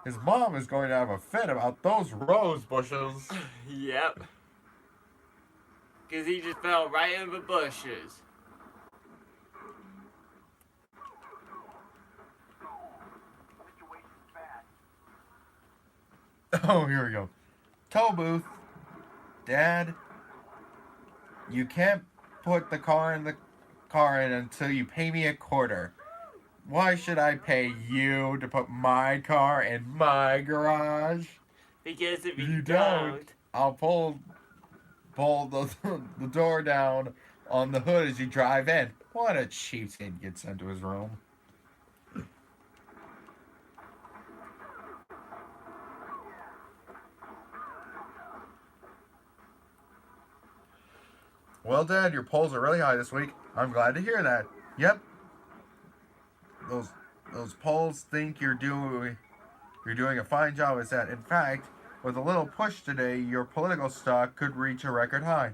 His mom is going to have a fit about those rose bushes. Yep. Because he just fell right in the bushes. Oh, here we go. Toll booth. Dad, you can't put the car in until you pay me a quarter. Why should I pay you to put my car in my garage? Because if If you you don't, don't, I'll pull the door down on the hood as you drive in. What a cheapskate gets into his room. Well, Dad, your polls are really high this week. I'm glad to hear that. Yep. Those polls think you're doing a fine job as that. In fact, with a little push today, your political stock could reach a record high.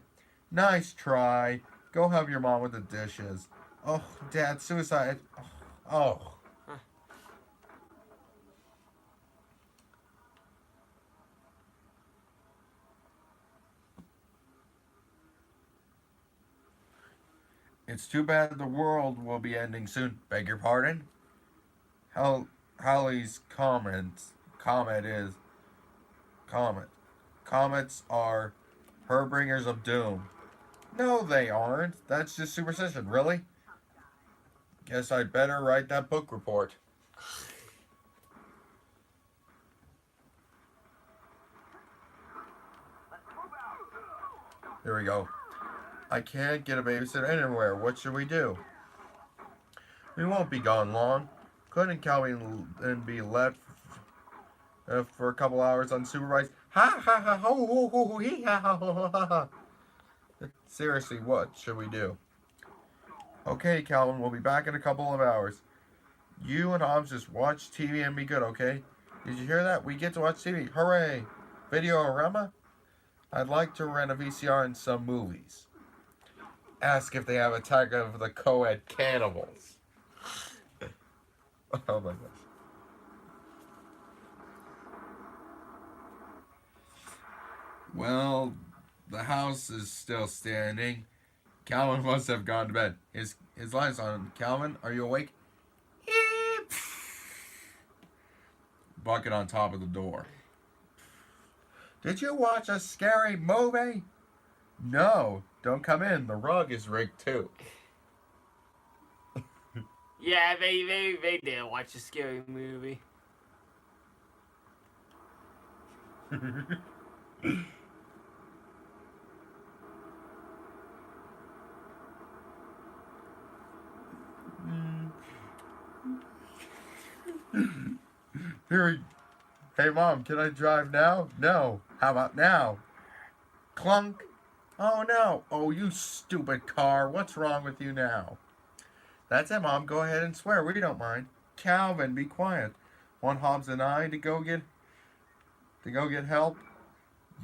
Nice try. Go help your mom with the dishes. Oh, Dad, suicide. Oh. It's too bad the world will be ending soon. Beg your pardon? Halley's comet is comet. Comets are harbingers of doom. No, they aren't. That's just superstition. Really? Guess I'd better write that book report. Here we go. I can't get a babysitter anywhere. What should we do? We won't be gone long. Couldn't Calvin be left for a couple hours unsupervised? Ha ha ha ho ho ho ho hee ha ha ha ha ha. Seriously, what should we do? Okay, Calvin, we'll be back in a couple of hours. You and Hobbs just watch TV and be good, okay? Did you hear that? We get to watch TV. Hooray! Video-orama? I'd like to rent a VCR and some movies. Ask if they have Attack of the Co-Ed Cannibals. Oh my gosh. Well, the house is still standing. Calvin must have gone to bed. His light's on. Calvin, are you awake? Bucket on top of the door. Did you watch a scary movie? No, don't come in. The rug is rigged too. Yeah, they did watch a scary movie. Here, hey mom, can I drive now? No. How about now? Clunk. Oh no. Oh, you stupid car. What's wrong with you now? That's it, mom. Go ahead and swear. We don't mind. Calvin, be quiet. Want Hobbs and I to go get help?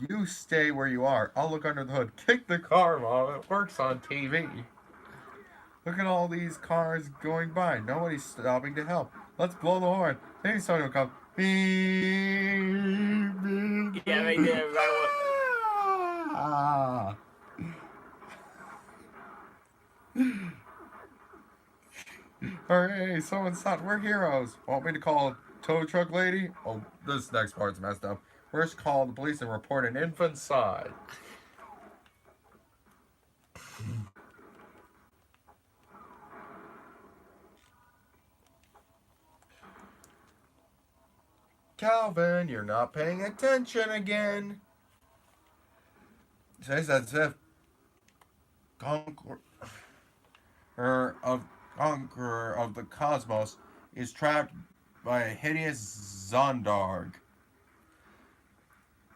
You stay where you are. I'll look under the hood. Kick the car, mom. It works on TV. Look at all these cars going by. Nobody's stopping to help. Let's blow the horn. Maybe someone will come. Beep, beep, Yeah, they did. Ah. Hooray, someone stopped. We're heroes. Want me to call a tow truck lady? Oh, this next part's messed up. First, call the police and report an infanticide. Calvin, you're not paying attention again. Says as if conqueror of the cosmos is trapped by a hideous Zondarg.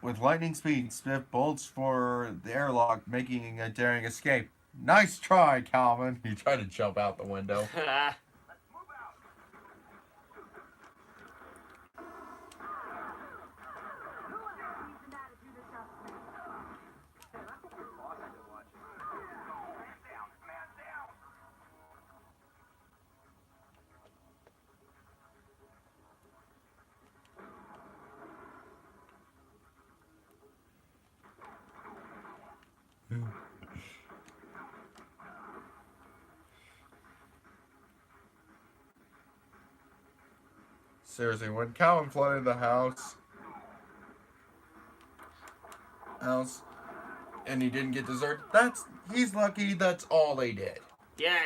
With lightning speed, Smith bolts for the airlock, making a daring escape. Nice try, Calvin. He tried to jump out the window. Seriously, when Calvin flooded the house, and he didn't get dessert, he's lucky. That's all they did. Yeah,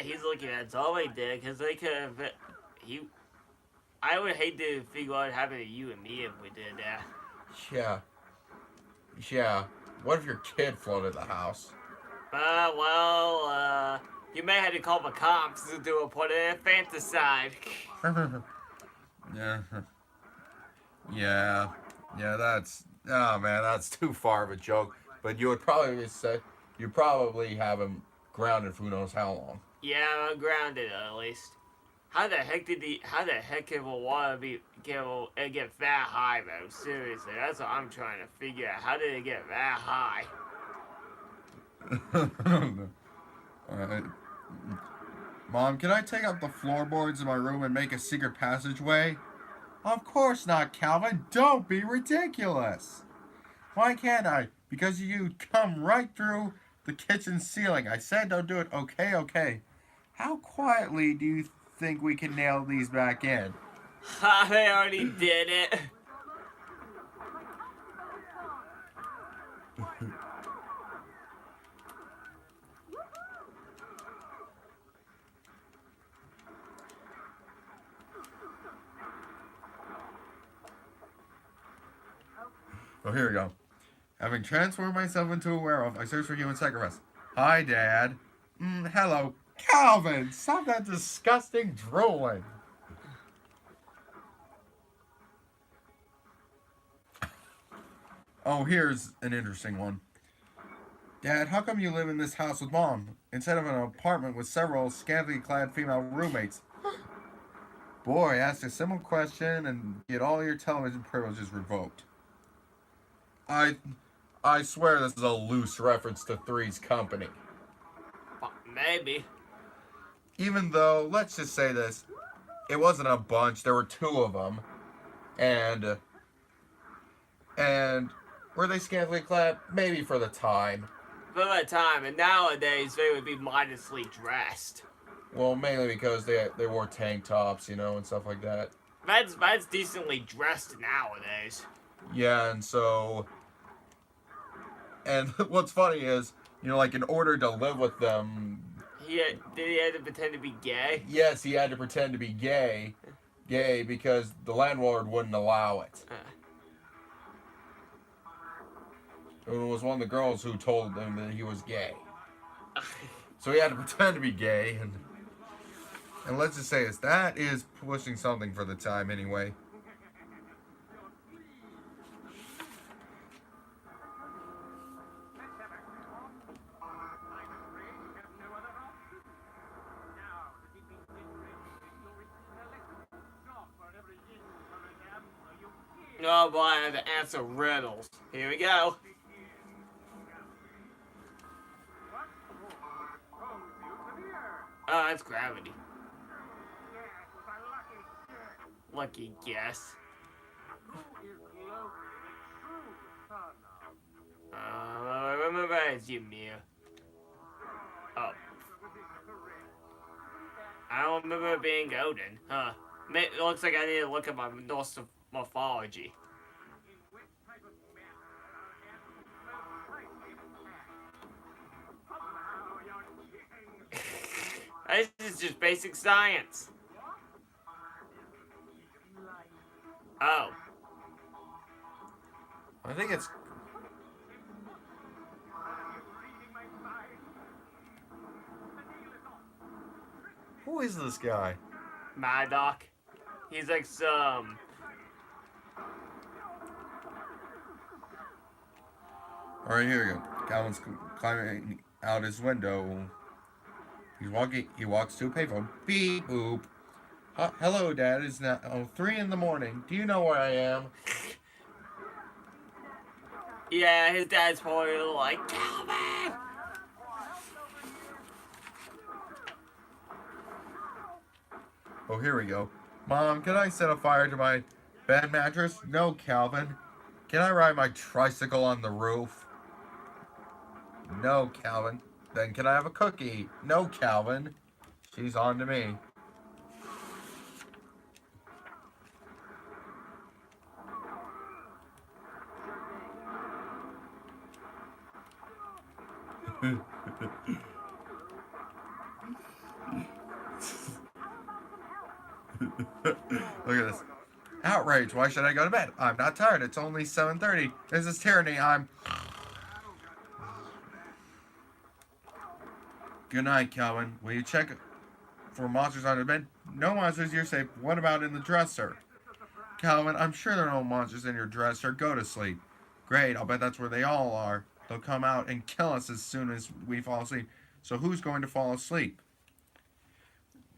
he's looking at. That's all they did, because they could have. I would hate to figure out what happened to you and me if we did that. Yeah. What if your kid flooded the house? You may have to call the cops to do a put in infanticide. Yeah, that's, oh man, that's too far of a joke. But you would probably say, you probably have him grounded for who knows how long. Yeah, I'm grounded at least. How the heck can the water get that high though? Seriously, that's what I'm trying to figure out. How did it get that high? Alright. Mom, can I take up the floorboards in my room and make a secret passageway? Of course not, Calvin. Don't be ridiculous. Why can't I? Because you'd come right through the kitchen ceiling. I said don't do it. Okay. How quietly do you think we can nail these back in? Ha, they already did it. Oh, here we go. Having transformed myself into a werewolf, I search for human sacrifice. Hi, Dad. Hello. Calvin, stop that disgusting drooling. Oh, here's an interesting one. Dad, how come you live in this house with Mom instead of an apartment with several scantily clad female roommates? Boy, ask a simple question and get all your television privileges revoked. I swear this is a loose reference to Three's Company. Maybe. Even though, let's just say this, it wasn't a bunch, there were two of them. And were they scantily clad? Maybe for the time. For the time, and nowadays they would be modestly dressed. Well, mainly because they wore tank tops, and stuff like that. That's decently dressed nowadays. Yeah, and what's funny is, like in order to live with them, Did he have to pretend to be gay? yes, he had to pretend to be gay because the landlord wouldn't allow it. It was one of the girls who told him that he was gay. So he had to pretend to be gay, and let's just say this, that is pushing something for the time anyway. Oh boy, I have to answer riddles. Here we go. Oh, that's gravity. Lucky guess. I remember it's you, Mia. Oh. I don't remember it being Odin. Huh. It looks like I need to look at my Norse mythology. This is just basic science. Oh. I think it's... Who is this guy? Madoc. He's like some... Alright, here we go. Calvin's climbing out his window. He walks to a payphone. Beep boop. Hello, Dad. It's now 3 in the morning. Do you know where I am? Yeah, his dad's probably like, Calvin! Oh, here we go. Mom, can I set a fire to my bed mattress? No, Calvin. Can I ride my tricycle on the roof? No, Calvin. Then can I have a cookie? No, Calvin. She's on to me. Look at this. Outrage. Why should I go to bed? I'm not tired. It's only 7:30. This is tyranny. Good night, Calvin. Will you check for monsters under the bed? No monsters. You're safe. What about in the dresser? Calvin, I'm sure there are no monsters in your dresser. Go to sleep. Great. I'll bet that's where they all are. They'll come out and kill us as soon as we fall asleep. So who's going to fall asleep?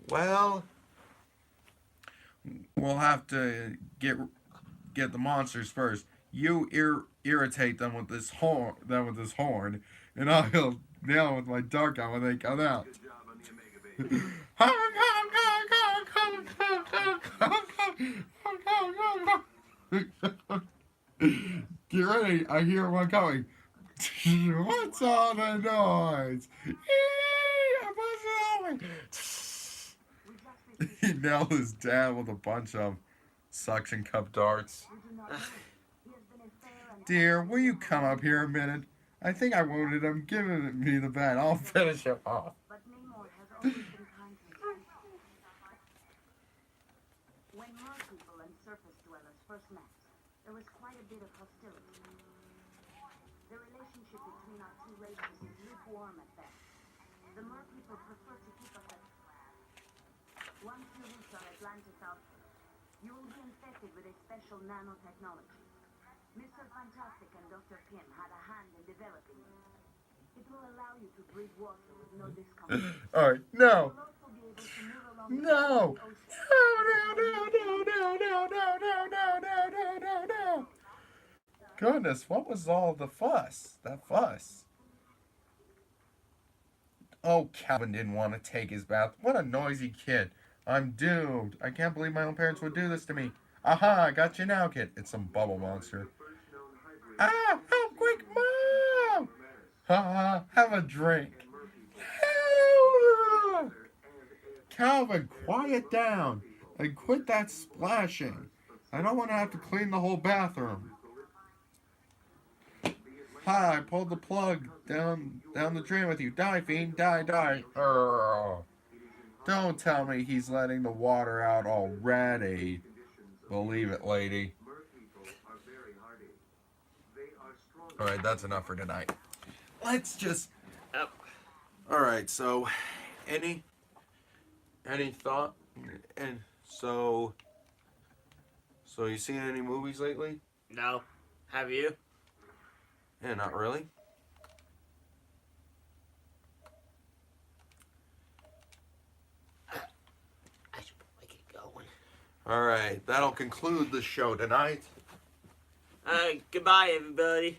Well, we'll have to get the monsters first. You irritate them with this horn, and I'll nail them with my dark eye when they come out. Get ready! I hear one coming. What's all the noise? He nailed his dad with a bunch of them. Suction cup darts. You do not know. He has been a fair and Dear, will you come up here a minute? I think I wounded him. Give me the bat. I'll finish him off. but Namor has always been kind to his people. When Mer people and surface dwellers first met, there was quite a bit of hostility. The relationship between our two races is lukewarm at best. The Mer people prefer to keep us at. Once you reach our Atlantis outpost, you will be infected with a special nanotechnology. Mr. Fantastic and Dr. Pym had a hand in developing it. It will allow you to breathe water with no discomfort. All right, no. You'll also be able to move along the No. ocean. No. Goodness, what was all the fuss? That fuss. Oh, Calvin didn't want to take his bath. What a noisy kid. I'm doomed. I can't believe my own parents would do this to me. Aha, I got you now, kid. It's some bubble monster. Ah, help, quick, Mom! Ha, have a drink. Help! Calvin, quiet down and quit that splashing. I don't want to have to clean the whole bathroom. Hi, I pulled the plug down the drain with you. Die, fiend, die. Urgh. Don't tell me he's letting the water out already. Believe it, lady. Alright, that's enough for tonight. Let's just... Yep. Alright, so... Any thought? And so you seen any movies lately? No. Have you? Yeah, not really. I should probably get going. Alright, that'll conclude the show tonight. Goodbye, everybody.